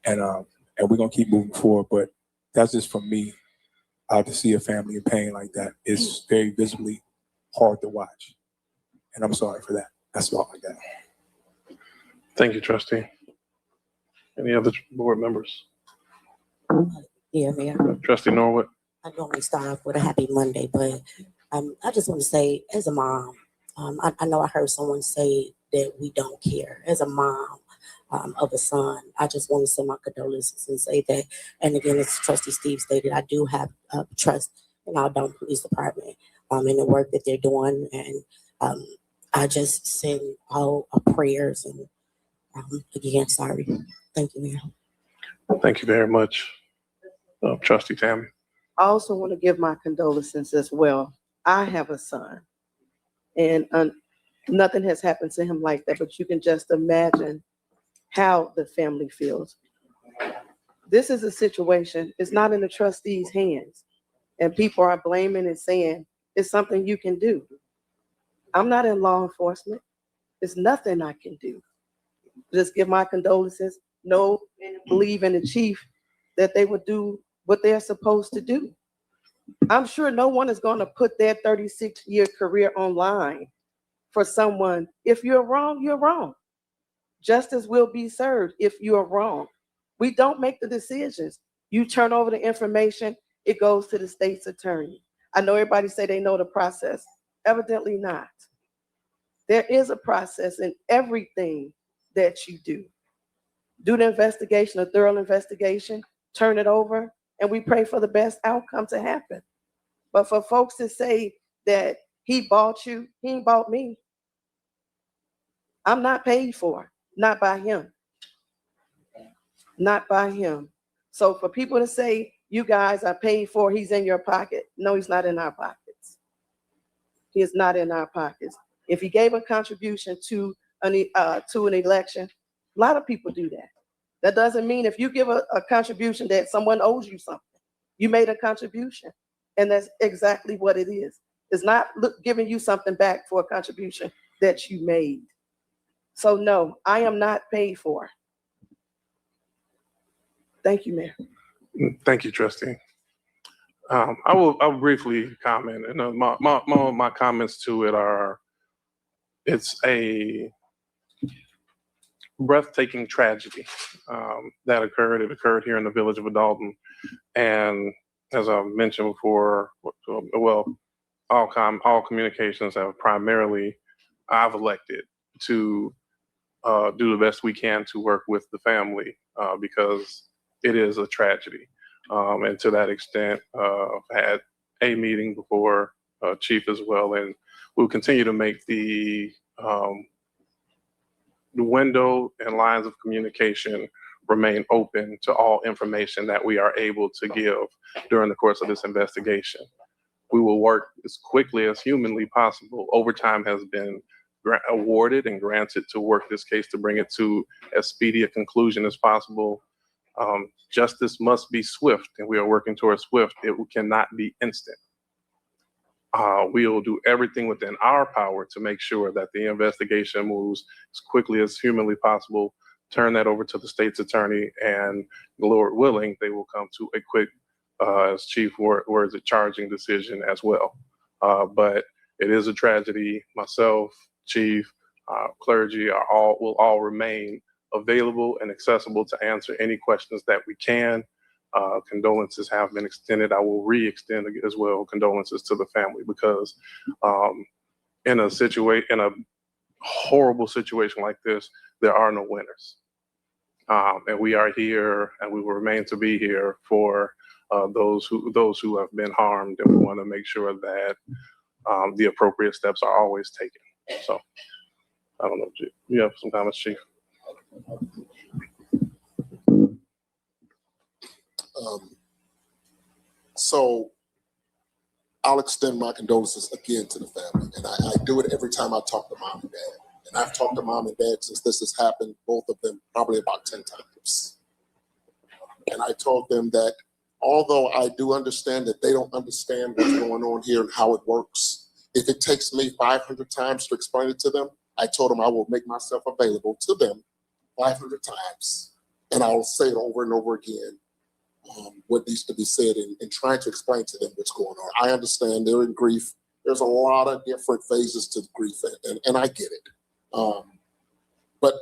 And we're going to keep moving forward. But that's just from me. To see a family in pain like that is very visibly hard to watch. And I'm sorry for that. That's all I got. Thank you, Trustee. Any other board members? Yeah, Mayor. Trustee Norwood. I normally start off with a happy Monday, but I just want to say, as a mom, I know I heard someone say that we don't care. As a mom of a son, I just want to send my condolences and say that. And again, as Trustee Steve stated, I do have trust in our Dolton Police Department in the work that they're doing, and I just send all our prayers. And again, sorry. Thank you, Mayor. Thank you very much, Trustee Tammy. I also want to give my condolences as well. I have a son, and nothing has happened to him like that, but you can just imagine how the family feels. This is a situation, it's not in the trustees' hands, and people are blaming and saying it's something you can do. I'm not in law enforcement. There's nothing I can do. Just give my condolences, know and believe in the chief that they would do what they're supposed to do. I'm sure no one is going to put their 36-year career online for someone. If you're wrong, you're wrong. Justice will be served if you are wrong. We don't make the decisions. You turn over the information, it goes to the state's attorney. I know everybody say they know the process. Evidently not. There is a process in everything that you do. Do the investigation, a thorough investigation, turn it over, and we pray for the best outcome to happen. But for folks to say that he bought you, he ain't bought me. I'm not paid for. Not by him. Not by him. So for people to say, you guys are paid for, he's in your pocket. No, he's not in our pockets. He is not in our pockets. If he gave a contribution to an election, a lot of people do that. That doesn't mean if you give a contribution that someone owes you something. You made a contribution. And that's exactly what it is. It's not giving you something back for a contribution that you made. So no, I am not paid for. Thank you, Mayor. Thank you, Trustee. I'll briefly comment, and my comments to it are, it's a breathtaking tragedy that occurred. It occurred here in the village of Dolton, and as I mentioned before, well, all communications have primarily, I've elected to do the best we can to work with the family because it is a tragedy. And to that extent, I've had a meeting before Chief as well, and we'll continue to make the window and lines of communication remain open to all information that we are able to give during the course of this investigation. We will work as quickly as humanly possible. Overtime has been awarded and granted to work this case to bring it to as speedy a conclusion as possible. Justice must be swift, and we are working towards swift. It cannot be instant. We will do everything within our power to make sure that the investigation moves as quickly as humanly possible, turn that over to the state's attorney, and Lord willing, they will come to a quick, as Chief words, a charging decision as well. But It is a tragedy. Myself, chief, clergy will all remain available and accessible to answer any questions that we can. Condolences have been extended. I will re-extend as well condolences to the family, because in a horrible situation like this, there are no winners. And we are here, and we will remain to be here for those who have been harmed, and we want to make sure that the appropriate steps are always taken. So, I don't know, you have some comments, Chief? So I'll extend my condolences again to the family, and I do it every time I talk to mom and dad. And I've talked to mom and dad since this has happened, both of them probably about 10 times. And I told them that although I do understand that they don't understand what's going on here and how it works, if it takes me 500 times to explain it to them, I told them I will make myself available to them 500 times. And I will say it over and over again, what needs to be said, and trying to explain to them what's going on. I understand they're in grief. There's a lot of different phases to grief, and I get it. But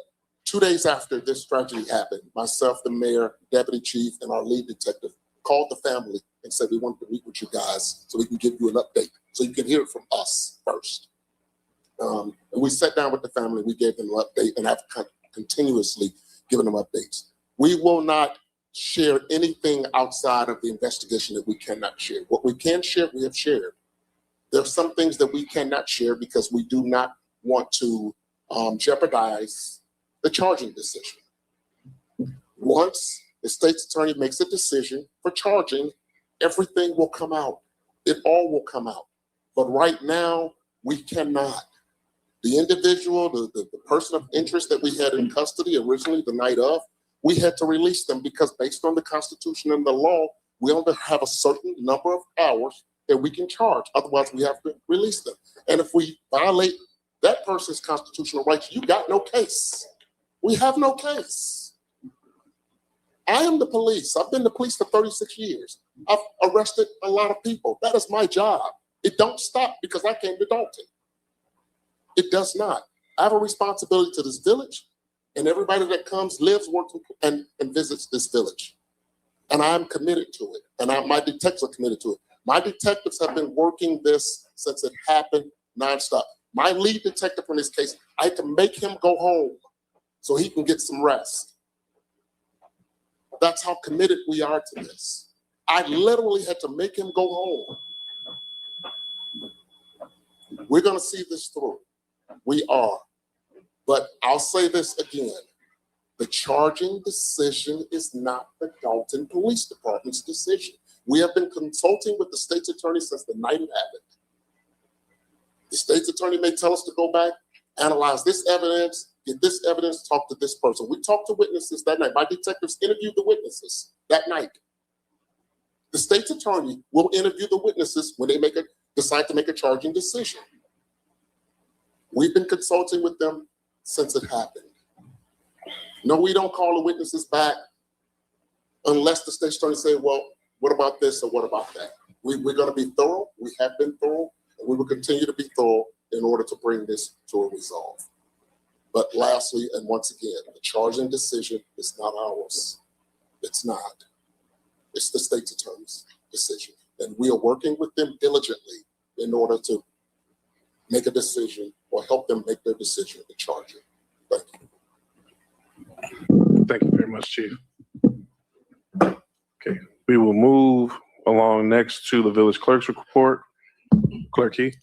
2 days after this tragedy happened, myself, the mayor, deputy chief, and our lead detective called the family and said, we want to meet with you guys so we can give you an update, so you can hear it from us first. And we sat down with the family, we gave them an update, and I've continuously given them updates. We will not share anything outside of the investigation that we cannot share. What we can share, we have shared. There are some things that we cannot share because we do not want to jeopardize the charging decision. Once the state's attorney makes a decision for charging, everything will come out. It all will come out. But right now, we cannot. The individual, the person of interest that we had in custody originally the night of, we had to release them because based on the Constitution and the law, we only have a certain number of hours that we can charge. Otherwise, we have to release them. And if we violate that person's constitutional rights, you got no case. We have no case. I am the police. I've been the police for 36 years. I've arrested a lot of people. That is my job. It don't stop because I came to Dolton. It does not. I have a responsibility to this village, and everybody that comes, lives, works, and visits this village. And I'm committed to it. And my detectives are committed to it. My detectives have been working this since it happened nonstop. My lead detective in this case, I had to make him go home so he can get some rest. That's how committed we are to this. I literally had to make him go home. We're going to see this through. We are. But I'll say this again. The charging decision is not the Dolton Police Department's decision. We have been consulting with the state's attorney since the night it happened. The state's attorney may tell us to go back, analyze this evidence, get this evidence, talk to this person. We talked to witnesses that night. My detectives interviewed the witnesses that night. The state's attorney will interview the witnesses when they decide to make a charging decision. We've been consulting with them since it happened. No, we don't call the witnesses back unless the state's attorney say, well, what about this or what about that? We're going to be thorough. We have been thorough, and we will continue to be thorough in order to bring this to a resolve. But lastly, and once again, the charging decision is not ours. It's not. It's the state's attorney's decision. And we are working with them diligently in order to make a decision or help them make their decision to charge it. Thank you. Thank you very much, Chief. Okay, we will move along next to the village clerk's report. Clerk Key.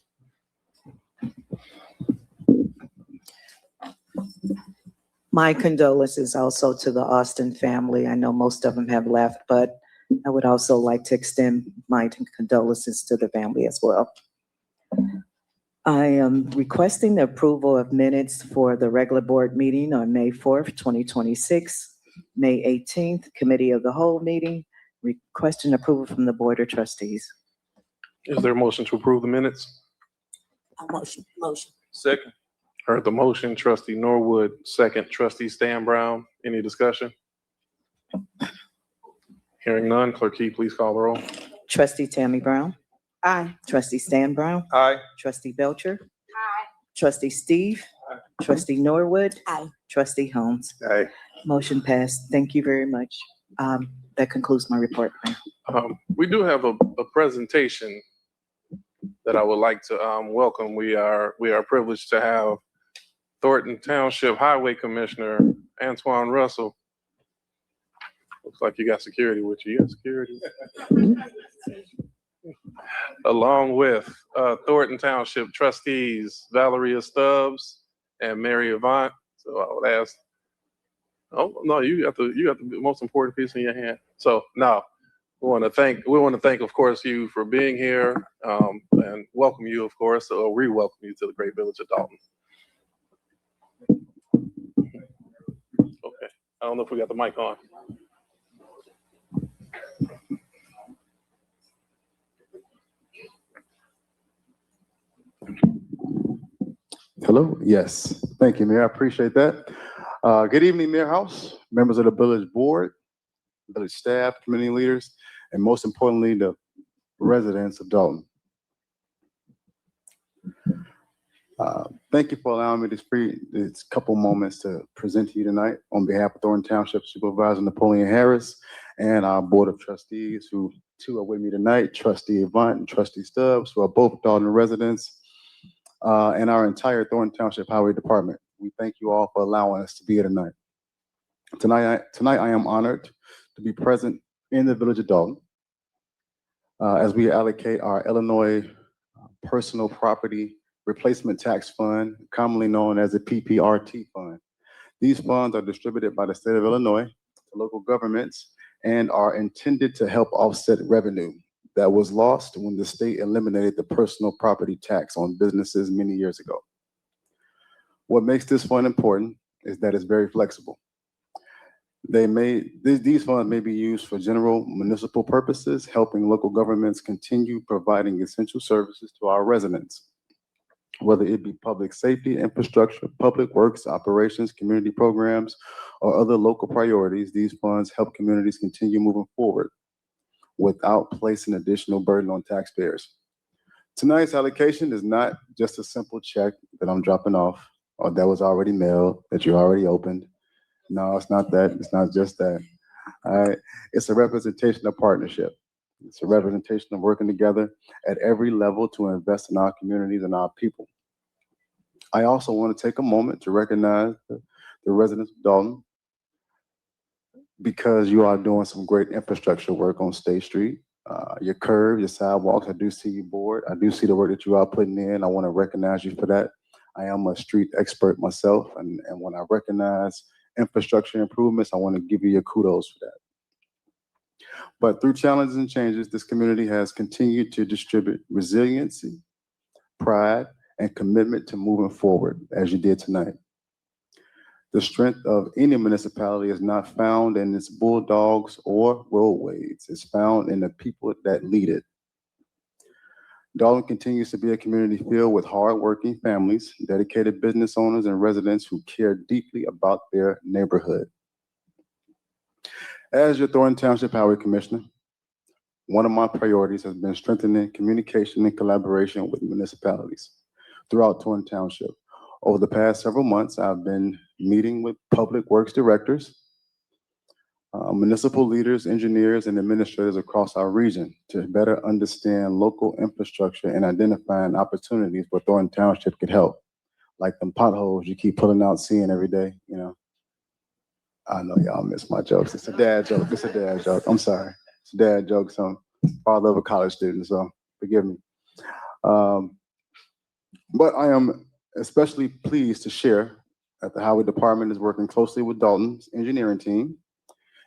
My condolences also to the Austin family. I know most of them have left, but I would also like to extend my condolences to the family as well. I am requesting the approval of minutes for the regular board meeting on May 4th, 2026, May 18th, Committee of the Whole meeting, requesting approval from the Board of Trustees. Is there a motion to approve the minutes? Motion. Second. Heard the motion, Trustee Norwood, second, Trustee Stan Brown. Any discussion? Hearing none, Clerk Key, please call the roll. Trustee Tammy Brown, Aye. Trustee Stan Brown, Aye. trustee Belcher. Trustee Steve, trustee Norwood. Aye. Trustee Holmes. Aye. Motion passed. Thank you very much. That concludes my report, Mayor. We do have a presentation that I would like to welcome. We are privileged to have Thornton Township Highway Commissioner Antoine Russell. Looks like you got security with you. You got security? Along with Thornton Township trustees Valeria Stubbs and Mary Avant. So I would ask. Oh no, you got the most important piece in your hand. So no, we want to thank, of course, you for being here and welcome you, of course, or re-welcome you to the great village of Dolton. Okay, I don't know if we got the mic on. Hello, yes, thank you, Mayor, I appreciate that. Good evening, Mayor House, members of the village board, village staff, community leaders, and most importantly, the residents of Dolton. Thank you for allowing me this couple moments to present to you tonight on behalf of Thornton Township Supervisor Napoleon Harris and our Board of Trustees, who two are with me tonight, Trustee Avant and Trustee Stubbs, who are both Dolton residents, and our entire Thornton Township Highway Department. We thank you all for allowing us to be here tonight. Tonight I am honored to be present in the village of Dolton as we allocate our Illinois Personal Property Replacement Tax Fund, commonly known as the PPRT Fund. These funds are distributed by the state of Illinois to local governments and are intended to help offset revenue that was lost when the state eliminated the personal property tax on businesses many years ago. What makes this fund important is that it's very flexible. These funds may be used for general municipal purposes, helping local governments continue providing essential services to our residents. Whether it be public safety, infrastructure, public works, operations, community programs, or other local priorities, these funds help communities continue moving forward without placing additional burden on taxpayers. Tonight's allocation is not just a simple check that I'm dropping off or that was already mailed, that you already opened. No, it's not that. It's not just that. All right. It's a representation of partnership. It's a representation of working together at every level to invest in our communities and our people. I also want to take a moment to recognize the residents of Dolton because you are doing some great infrastructure work on State Street. Your curb, your sidewalks, I do see you board. I do see the work that you are putting in. I want to recognize you for that. I am a street expert myself, and when I recognize infrastructure improvements, I want to give you your kudos for that. But through challenges and changes, this community has continued to distribute resiliency, pride, and commitment to moving forward, as you did tonight. The strength of any municipality is not found in its bulldogs or roadways. It's found in the people that lead it. Dolton continues to be a community filled with hardworking families, dedicated business owners, and residents who care deeply about their neighborhood. As your Thornton Township Highway Commissioner, one of my priorities has been strengthening communication and collaboration with municipalities throughout Thornton Township. Over the past several months, I've been meeting with public works directors, municipal leaders, engineers, and administrators across our region to better understand local infrastructure and identifying opportunities where Thornton Township could help, like them potholes you keep pulling out, seeing every day, you know. I know y'all miss my jokes. It's a dad joke. It's a dad joke. I'm sorry. It's a dad joke. So I'm father of a college student, so forgive me. But I am especially pleased to share that the Highway Department is working closely with Dolton's engineering team.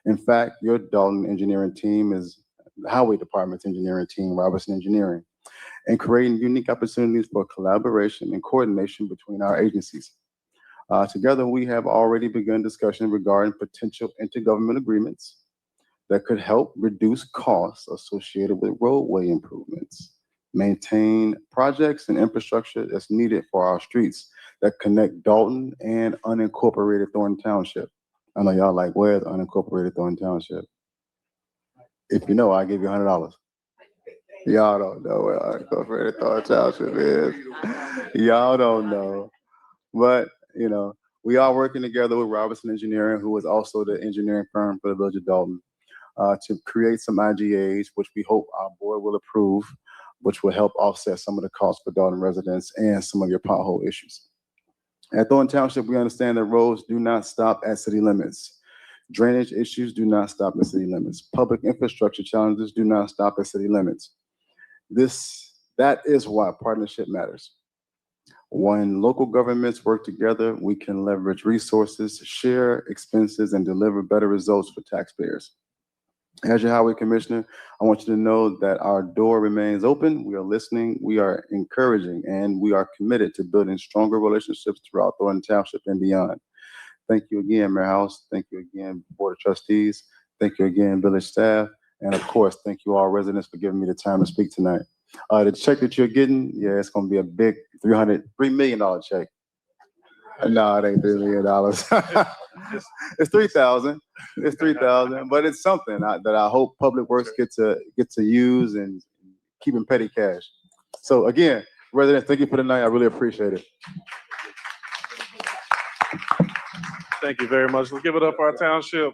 In fact, your Dolton engineering team is the Highway Department's engineering team, Robertson Engineering, and creating unique opportunities for collaboration and coordination between our agencies. Together, we have already begun discussion regarding potential intergovernment agreements that could help reduce costs associated with roadway improvements, maintain projects and infrastructure that's needed for our streets that connect Dolton and unincorporated Thornton Township. I know y'all like, where's unincorporated Thornton Township? If you know, I'll give you $100. Y'all don't know where unincorporated Thornton Township is. Y'all don't know. But, you know, we are working together with Robinson Engineering, who is also the engineering firm for the Village of Dolton, to create some IGAs, which we hope our board will approve, which will help offset some of the costs for Dolton residents and some of your pothole issues. At Thornton Township, we understand that roads do not stop at city limits. Drainage issues do not stop at city limits. Public infrastructure challenges do not stop at city limits. That is why partnership matters. When local governments work together, we can leverage resources, share expenses, and deliver better results for taxpayers. As your highway commissioner, I want you to know that our door remains open. We are listening, we are encouraging, and we are committed to building stronger relationships throughout Thornton Township and beyond. Thank you again, Mayor House. Thank you again, Board of Trustees. Thank you again, village staff. And of course, thank you all residents for giving me the time to speak tonight. The check that you're getting, yeah, it's gonna be a big $3 million check. No, it ain't $3 million. It's 3,000. It's 3,000, but it's something that I hope Public Works get to use and keep in petty cash. So again, residents, thank you for the night. I really appreciate it. Thank you very much. Let's give it up for our township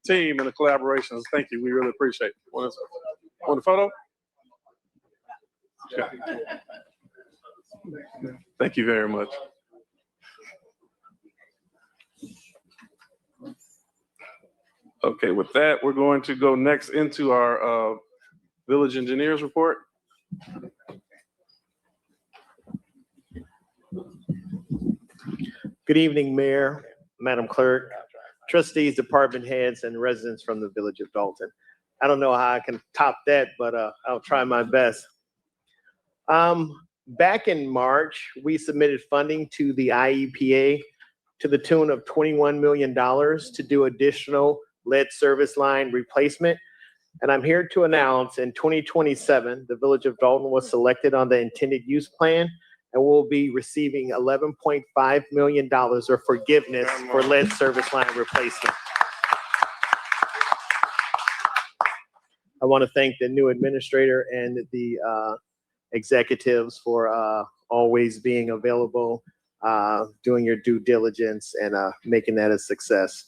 team and the collaborations. Thank you. We really appreciate it. Want the photo? Okay. Thank you very much. Okay, with that, we're going to go next into our village engineers report. Good evening, Mayor, Madam Clerk, trustees, department heads, and residents from the Village of Dolton. I don't know how I can top that, but I'll try my best. Back in March, we submitted funding to the IEPA to the tune of $21 million to do additional lead service line replacement. And I'm here to announce in 2027, the Village of Dolton was selected on the intended use plan and will be receiving $11.5 million of forgiveness for lead service line replacement. I want to thank the new administrator and the executives for always being available, doing your due diligence, and making that a success.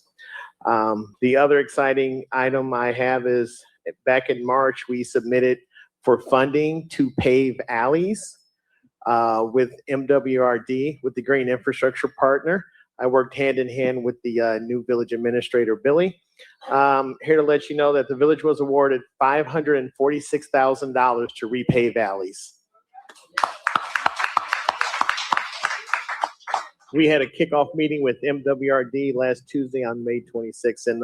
The other exciting item I have is back in March, we submitted for funding to pave alleys with MWRD, with the Green Infrastructure Partner. I worked hand in hand with the new village administrator, Billy. Here to let you know that the village was awarded $546,000 to repave alleys. We had a kickoff meeting with MWRD last Tuesday on May 26th, and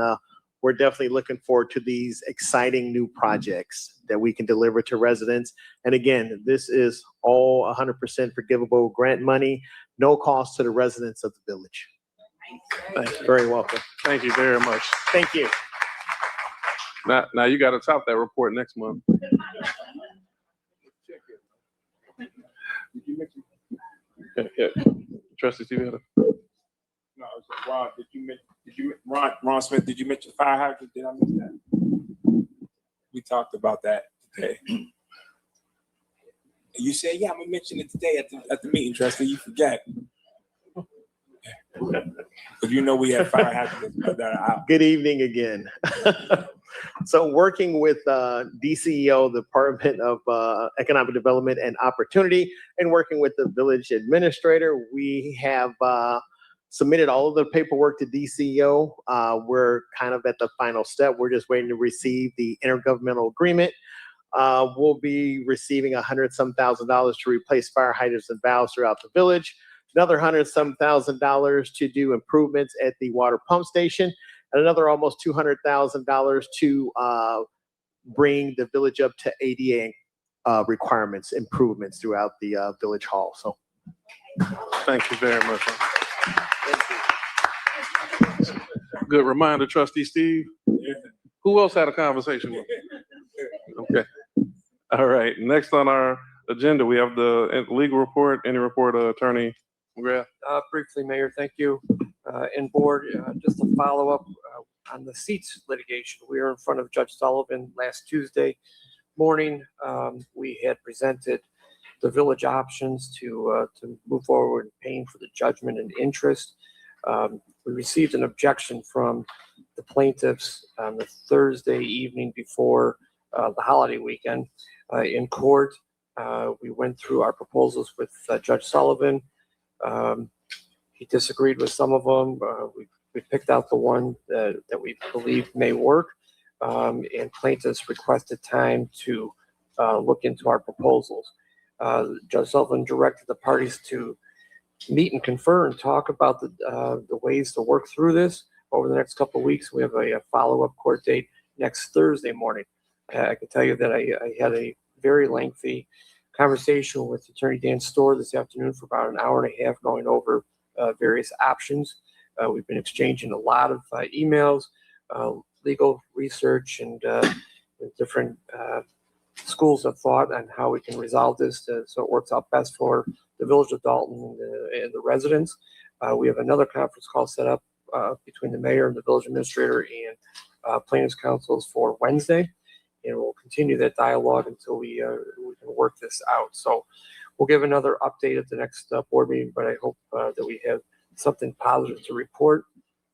we're definitely looking forward to these exciting new projects that we can deliver to residents. And again, this is all 100% forgivable grant money, no cost to the residents of the village. Thank you. Very welcome. Thank you very much. Thank you. Now you got to top that report next month. Yeah. Trustee Steve. No, Ron, Ron Smith, did you mention fire hydrant? Did I miss that? We talked about that today. You said, yeah, I'm gonna mention it today at the meeting, Trustee. You forget. Because you know we have fire hydrants that are out. Good evening again. So working with DCEO, the Department of Economic Development and Opportunity, and working with the village administrator, we have submitted all of the paperwork to DCEO. We're kind of at the final step. We're just waiting to receive the intergovernmental agreement. We'll be receiving $100-some thousand to replace fire hydrants and valves throughout the village. Another $100-some thousand to do improvements at the water pump station, and another almost $200,000 to bring the village up to ADA requirements, improvements throughout the village hall. So, thank you very much. Good reminder, Trustee Steve. Who else had a conversation with? Okay. All right. Next on our agenda, we have the legal report. Any report, Attorney McGrath? Briefly, Mayor, thank you. And board, just to follow up on the seats litigation. We were in front of Judge Sullivan last Tuesday. morning, we had presented the village options to move forward in paying for the judgment and interest. We received an objection from the plaintiffs on the Thursday evening before the holiday weekend in court. We went through our proposals with Judge Sullivan. He disagreed with some of them. We picked out the one that we believe may work, and plaintiffs requested time to look into our proposals. Judge Sullivan directed the parties to meet and confer and talk about the ways to work through this over the next couple of weeks. We have a follow-up court date next Thursday morning. I can tell you that I had a very lengthy conversation with Attorney Dan Storr this afternoon for about an hour and a half, going over various options. We've been exchanging a lot of emails, legal research, and different schools of thought on how we can resolve this so it works out best for the village of Dolton and the residents. We have another conference call set up between the mayor and the village administrator and plaintiffs' counsels for Wednesday, and we'll continue that dialogue until we can work this out. So we'll give another update at the next board meeting, but I hope that we have something positive to report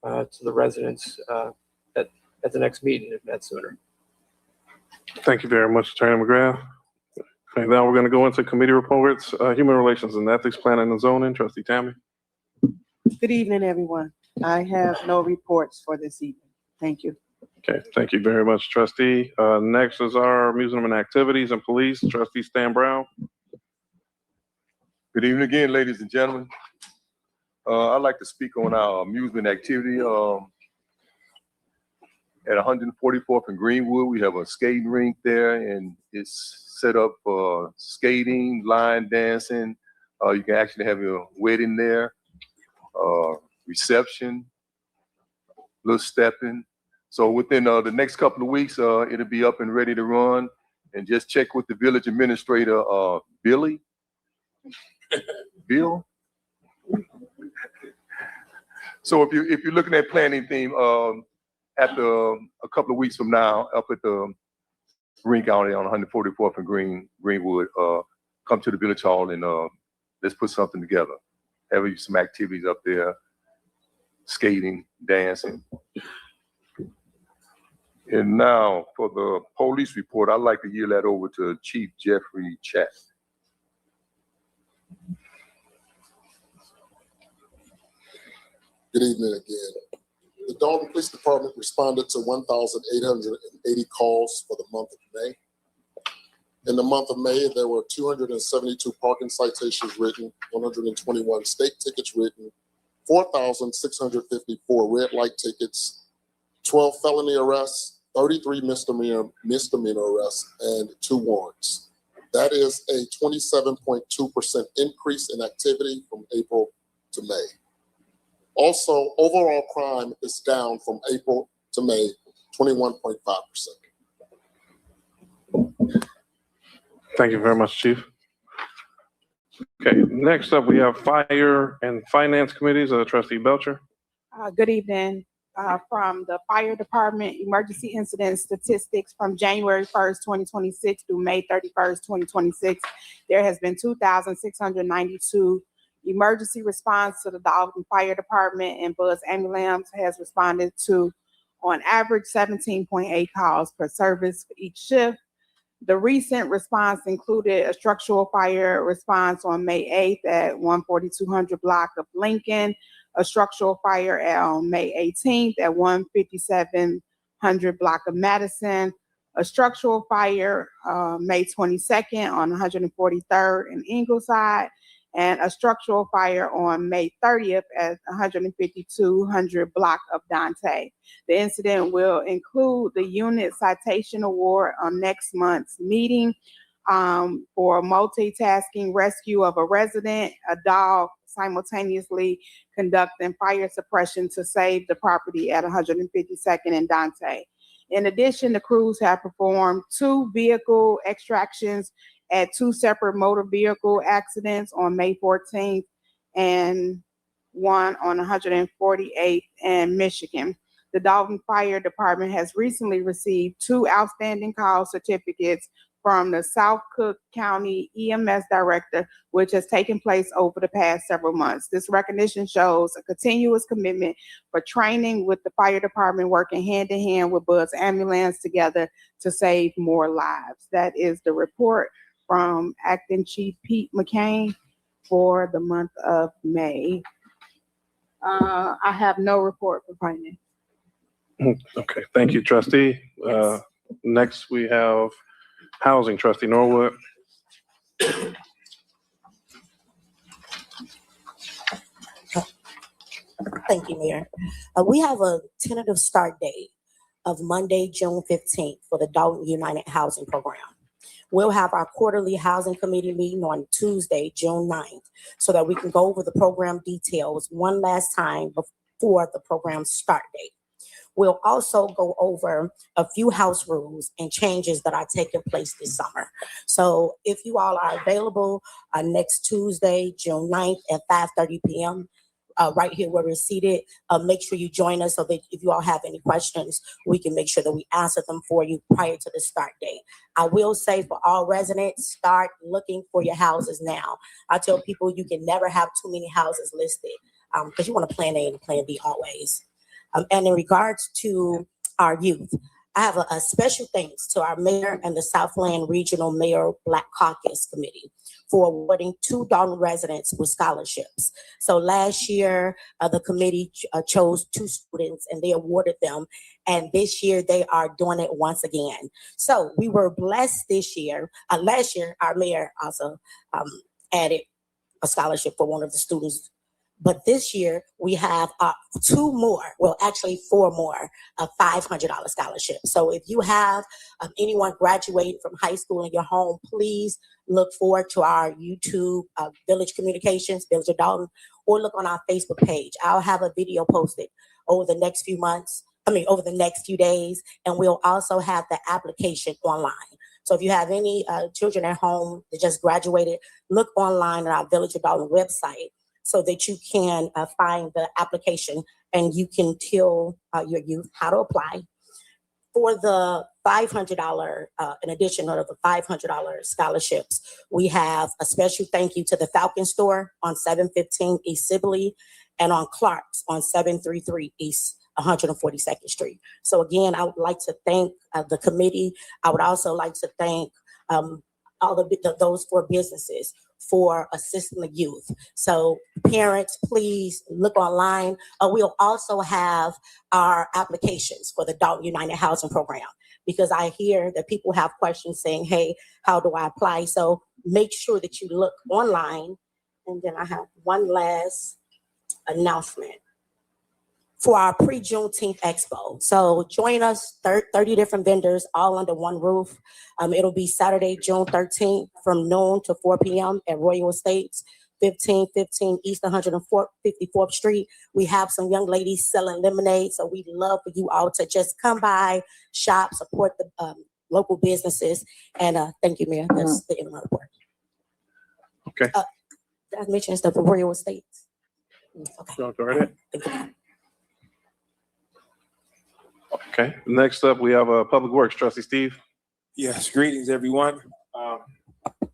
to the residents at the next meeting, if not sooner. Thank you very much, Attorney McGrath. Okay, now we're going to go into committee reports, Human Relations and Ethics, Planning and Zoning. Trustee Tammy. Good evening, everyone. I have no reports for this evening. Thank you. Okay, thank you very much, Trustee. Next is our Amusement and Activities and Police. Trustee Stan Brown. Good evening again, ladies and gentlemen. I'd like to speak on our amusement activity. At 144th and Greenwood, we have a skating rink there, and it's set up for skating, line dancing. You can actually have your wedding there, reception, little stepping. So within the next couple of weeks, it'll be up and ready to run. And just check with the village administrator, Bill. So if you're looking at planning theme, after a couple of weeks from now, up at the rink out there on 144th and Greenwood, come to the village hall and let's put something together. Have some activities up there, skating, dancing. And now for the police report, I'd like to yield that over to Chief Jeffrey Chat. Good evening again. The Dolton Police Department responded to 1,880 calls for the month of May. In the month of May, there were 272 parking citations written, 121 state tickets written, 4,654 red light tickets, 12 felony arrests, 33 misdemeanor arrests, and 2 warrants. That is a 27.2% increase in activity from April to May. Also, overall crime is down from April to May, 21.5%. Thank you very much, Chief. Okay, next up we have Fire and Finance Committees. Trustee Belcher. Good evening. From the Fire Department, emergency incident statistics from January 1st, 2026 through May 31st, 2026, there has been 2,692 emergency response to the Dolton Fire Department, and Buzz Ambulance has responded to, on average, 17.8 calls per service for each shift. The recent response included a structural fire response on May 8th at 14200 block of Lincoln, a structural fire on May 18th at 15700 block of Madison, a structural fire May 22nd on 143rd and Ingleside, and a structural fire on May 30th at 15200 block of Dante. The incident will include the unit citation award on next month's meeting for multitasking rescue of a resident, a dog, simultaneously conducting fire suppression to save the property at 152nd and Dante. In addition, the crews have performed 2 vehicle extractions at 2 separate motor vehicle accidents on May 14th and 1 on 148th and Michigan. The Dolton Fire Department has recently received 2 outstanding call certificates from the South Cook County EMS Director, which has taken place over the past several months. This recognition shows a continuous commitment for training with the fire department, working hand in hand with Bud's Ambulance together to save more lives. That is the report from Acting Chief Pete McCain for the month of May. I have no report for finance. Okay, thank you, trustee. Next, we have housing, trustee Norwood. Thank you, Mayor. We have a tentative start date of Monday, June 15th for the Dolton United Housing Program. We'll have our quarterly housing committee meeting on Tuesday, June 9th, so that we can go over the program details one last time before the program start date. We'll also go over a few house rules and changes that are taking place this summer. So if you all are available next Tuesday, June 9th at 5:30 p.m., right here where we're seated, make sure you join us so that if you all have any questions, we can make sure that we answer them for you prior to the start date. I will say for all residents, start looking for your houses now. I tell people you can never have too many houses listed because you want a plan A and a plan B always. And in regards to our youth, I have a special thanks to our mayor and the Southland Regional Mayor Black Caucus Committee for awarding 2 Dolton residents with scholarships. So last year, the committee chose 2 students and they awarded them. And this year they are doing it once again. So we were blessed this year. Last year, our mayor also added a scholarship for one of the students. But this year we have 2 more, well, actually 4 more, $500 scholarships. So if you have anyone graduating from high school in your home, please look forward to our YouTube, Village Communications, Village of Dolton, or look on our Facebook page. I'll have a video posted over the next few over the next few days, and we'll also have the application online. So if you have any children at home that just graduated, look online at our Village of Dolton website, so that you can find the application and you can tell your youth how to apply. For the $500, in addition to the $500 scholarships, we have a special thank you to the Falcon Store on 715 East Sibley and on Clark's on 733 East 142nd Street. So again, I would like to thank the committee. I would also like to thank all of those 4 businesses for assisting the youth. So parents, please look online. We'll also have our applications for the Dolton United Housing Program, because I hear that people have questions saying, hey, how do I apply? So make sure that you look online. And then I have one last announcement for our pre-Juneteenth Expo. So join us, 30 different vendors, all under one roof. It'll be Saturday, June 13th from noon to 4 p.m. at Royal Estates, 1515 East 154th Street. We have some young ladies selling lemonade, so we'd love for you all to just come by, shop, support the local businesses. And thank you, Mayor. That's the end of my report. Okay. Did I mention stuff for Royal Estates? Okay. Go right ahead. Okay, next up, we have Public Works, trustee Steve. Yes, greetings, everyone.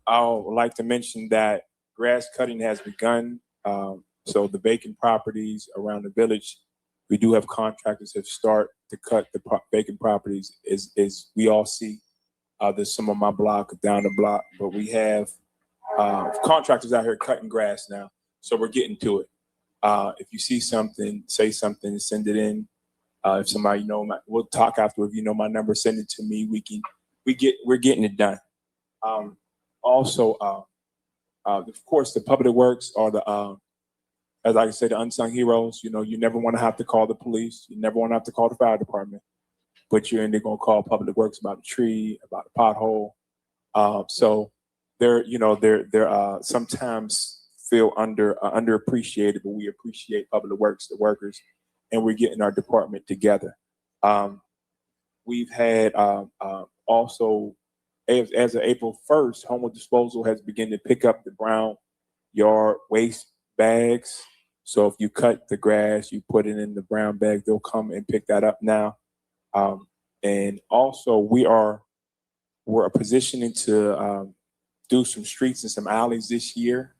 I would like to mention that grass cutting has begun. So the vacant properties around the village, we do have contractors that start to cut the vacant properties. As we all see, there's some on my block, down the block, but we have contractors out here cutting grass now. So we're getting to it. If you see something, say something, send it in. If somebody we'll talk after. If you know my number, send it to me. We're getting it done. Also, of course, the public works are the, as I say, the unsung heroes. You know, you never want to have to call the police. You never want to have to call the fire department, but you're in there going to call public works about a tree, about a pothole. So they're sometimes feel underappreciated, but we appreciate public works, the workers, and we're getting our department together. We've had also, as of April 1st, Homewood Disposal has begun to pick up the brown yard waste bags. So if you cut the grass, you put it in the brown bag, they'll come and pick that up now. And also we are we're positioning to do some streets and some alleys this year.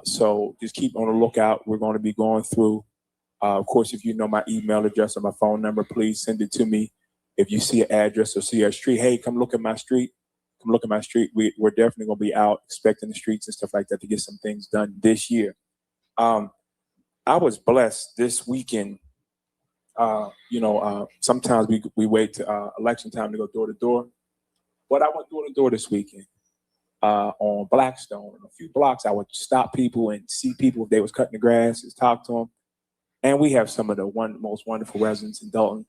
So just keep on the lookout. We're going to be going through. Of course, if you know my email address or my phone number, please send it to me. If you see an address or see a street, hey, come look at my street. Come look at my street. We're definitely going to be out inspecting the streets and stuff like that to get some things done this year. I was blessed this weekend. Sometimes we wait to election time to go door to door, but I went door to door this weekend on Blackstone. A few blocks, I would stop people and see people if they was cutting the grass, just talk to them. And we have some of the most wonderful residents in Dolton.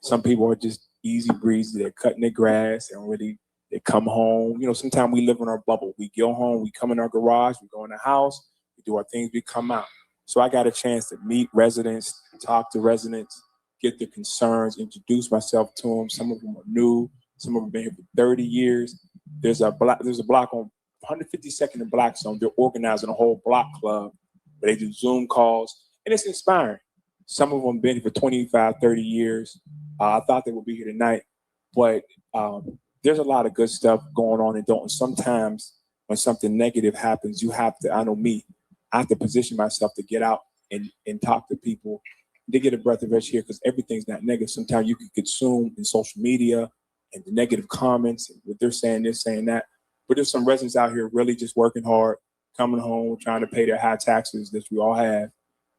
Some people are just easy breezy. They're cutting their grass and they come home. Sometimes we live in our bubble. We go home, we come in our garage, we go in the house, we do our things, we come out. So I got a chance to meet residents, talk to residents, get their concerns, introduce myself to them. Some of them are new. Some of them have been here for 30 years. There's a block on 152nd and Blackstone. They're organizing a whole block club where they do Zoom calls, and it's inspiring. Some of them have been here for 25, 30 years. I thought they would be here tonight, but there's a lot of good stuff going on in Dolton. Sometimes when something negative happens, you have to, I know me, I have to position myself to get out and talk to people, to get a breath of fresh air, because everything's not negative. Sometimes you can consume in social media and the negative comments and what they're saying, this, saying that. But there's some residents out here really just working hard, coming home, trying to pay their high taxes that we all have,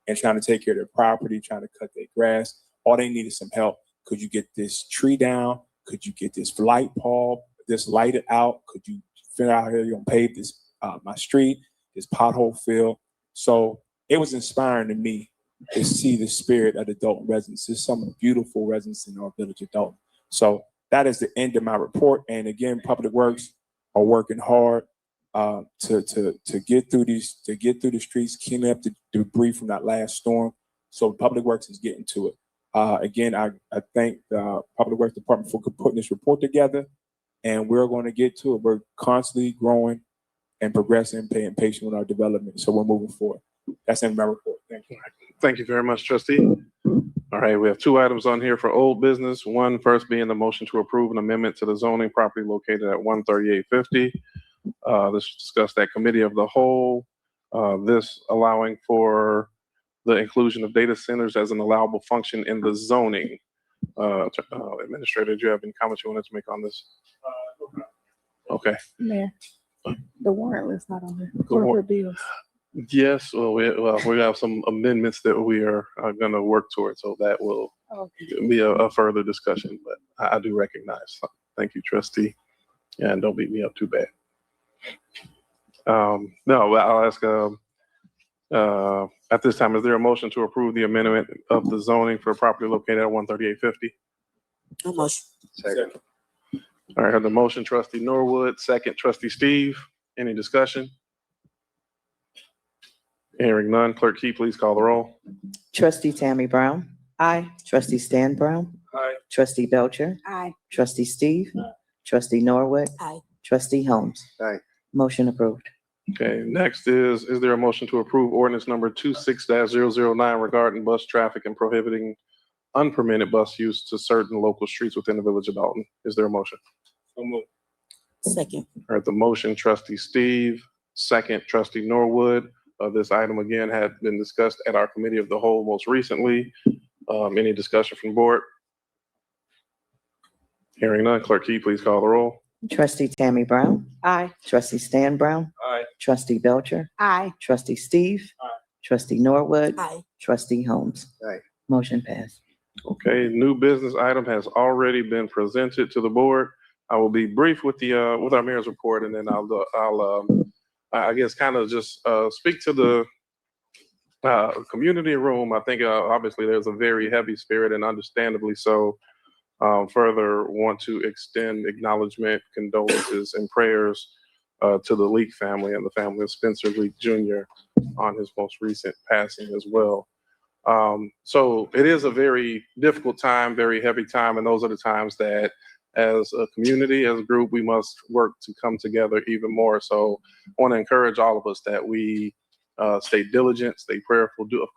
and trying to take care of their property, trying to cut their grass. All they need is some help. Could you get this tree down? Could you get this light pole, this lighted out? Could you figure out how you're gonna pave this my street, this pothole fill? So it was inspiring to me to see the spirit of the Dolton residents. There's some beautiful residents in our village of Dolton. So that is the end of my report. And again, Public Works are working hard to get through the streets, clean up the debris from that last storm. So Public Works is getting to it. Again, I thank the Public Works Department for putting this report together, and we're going to get to it. We're constantly growing and progressing, paying patient with our development. So we're moving forward. That's in my report. Thank you. Thank you very much, Trustee. All right, we have two items on here for old business. One first being the motion to approve an amendment to the zoning property located at 13850. This discussed at committee of the whole. This allowing for the inclusion of data centers as an allowable function in the zoning. Administrator, do you have any comments you wanted to make on this? Okay. Mayor, the warrant list not on there. The warrant. Corporate bills. Yes, we have some amendments that we are going to work towards, so that will be a further discussion, but I do recognize. Thank you, Trustee, and don't beat me up too bad. No, I'll ask, at this time, is there a motion to approve the amendment of the zoning for property located at 13850? No motion. Second. All right, I have the motion, Trustee Norwood, second, Trustee Steve. Any discussion? Hearing none, Clerk Key, please call the roll. Trustee Tammy Brown. Aye. Trustee Stan Brown. Aye. Trustee Belcher. Aye. Trustee Steve. Trustee Norwood. Aye. Trustee Holmes. Aye. Motion approved. Okay, next is there a motion to approve ordinance number 26-009 regarding bus traffic and prohibiting unpermitted bus use to certain local streets within the village of Dolton? Is there a motion? So moved. Second. All right, the motion, Trustee Steve, second, Trustee Norwood. This item again had been discussed at our committee of the whole most recently. Any discussion from board? Hearing none, Clerk Key, please call the roll. Trustee Tammy Brown. Aye. Trustee Stan Brown. Aye. Trustee Belcher. Aye. Trustee Steve. Aye. Trustee Norwood. Aye. Trustee Holmes. Aye. Motion passed. Okay, new business item has already been presented to the board. I will be brief with our mayor's report, and then I'll I guess kind of just speak to the community room. I think obviously there's a very heavy spirit, and understandably so. Further want to extend acknowledgement, condolences, and prayers to the Leak family and the family of Spencer Leak Jr. on his most recent passing as well. So it is a very difficult time, very heavy time, and those are the times that as a community, as a group, we must work to come together even more. So I want to encourage all of us that we stay diligent, stay prayerful, do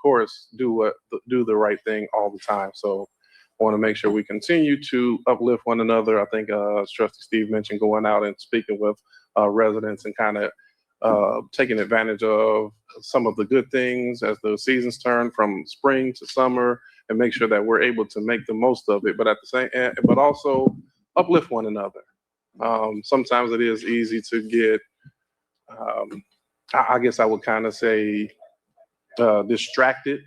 the right thing all the time. So I want to make sure we continue to uplift one another. I think Trustee Steve mentioned going out and speaking with residents and kind of taking advantage of some of the good things as the seasons turn from spring to summer, and make sure that we're able to make the most of it. But at the same, but also uplift one another. Sometimes it is easy to get, I guess I would kind of say, distracted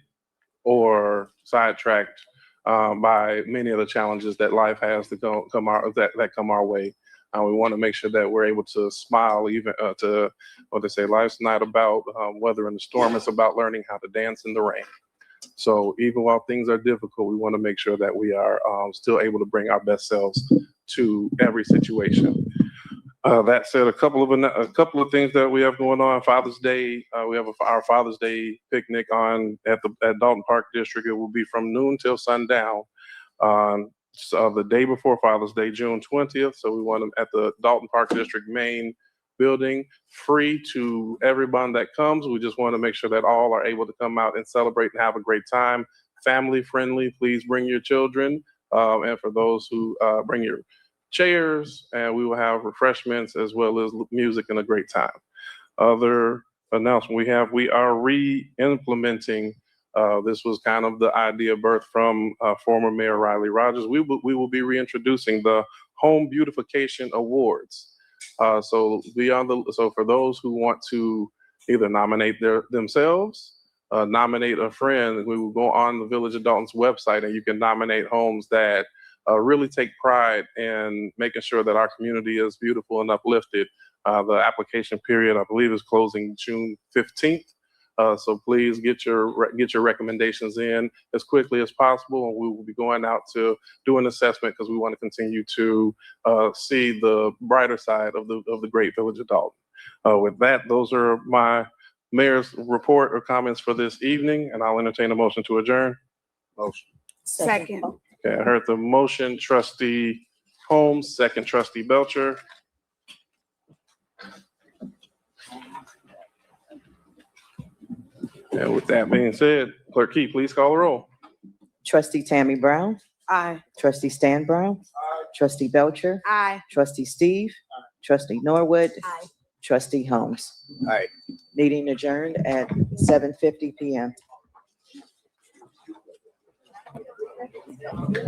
or sidetracked by many of the challenges that life has to come our way. We want to make sure that we're able to smile, even to what they say, life's not about weather in the storm, it's about learning how to dance in the rain. So even while things are difficult, we want to make sure that we are still able to bring our best selves to every situation. That said, a couple of things that we have going on. Father's Day, we have our Father's Day picnic at Dolton Park District. It will be from noon till sundown on the day before Father's Day, June 20th. So we want them at the Dolton Park District main building, free to everyone that comes. We just want to make sure that all are able to come out and celebrate and have a great time. Family friendly, please bring your children. And for those who bring your chairs, and we will have refreshments as well as music and a great time. Other announcement we are re-implementing, this was kind of the idea birthed from former Mayor Riley Rogers. We will be reintroducing the Home Beautification Awards. So for those who want to either nominate themselves, nominate a friend, we will go on the Village of Dolton's website and you can nominate homes that really take pride in making sure that our community is beautiful and uplifted. The application period, I believe, is closing June 15th. So please get your recommendations in as quickly as possible, and we will be going out to do an assessment because we want to continue to see the brighter side of the great Village of Dolton. With that, those are my mayor's report or comments for this evening, and I'll entertain a motion to adjourn. Motion. Second. Okay, I heard the motion, Trustee Holmes, second Trustee Belcher. And with that being said, Clerk Key, please call the roll. Trustee Tammy Brown, Aye. Trustee Stan Brown, Trustee Belcher, Aye. Trustee Steve, Trustee Norwood, Trustee Holmes. Aye. Meeting adjourned at 7:50 p.m.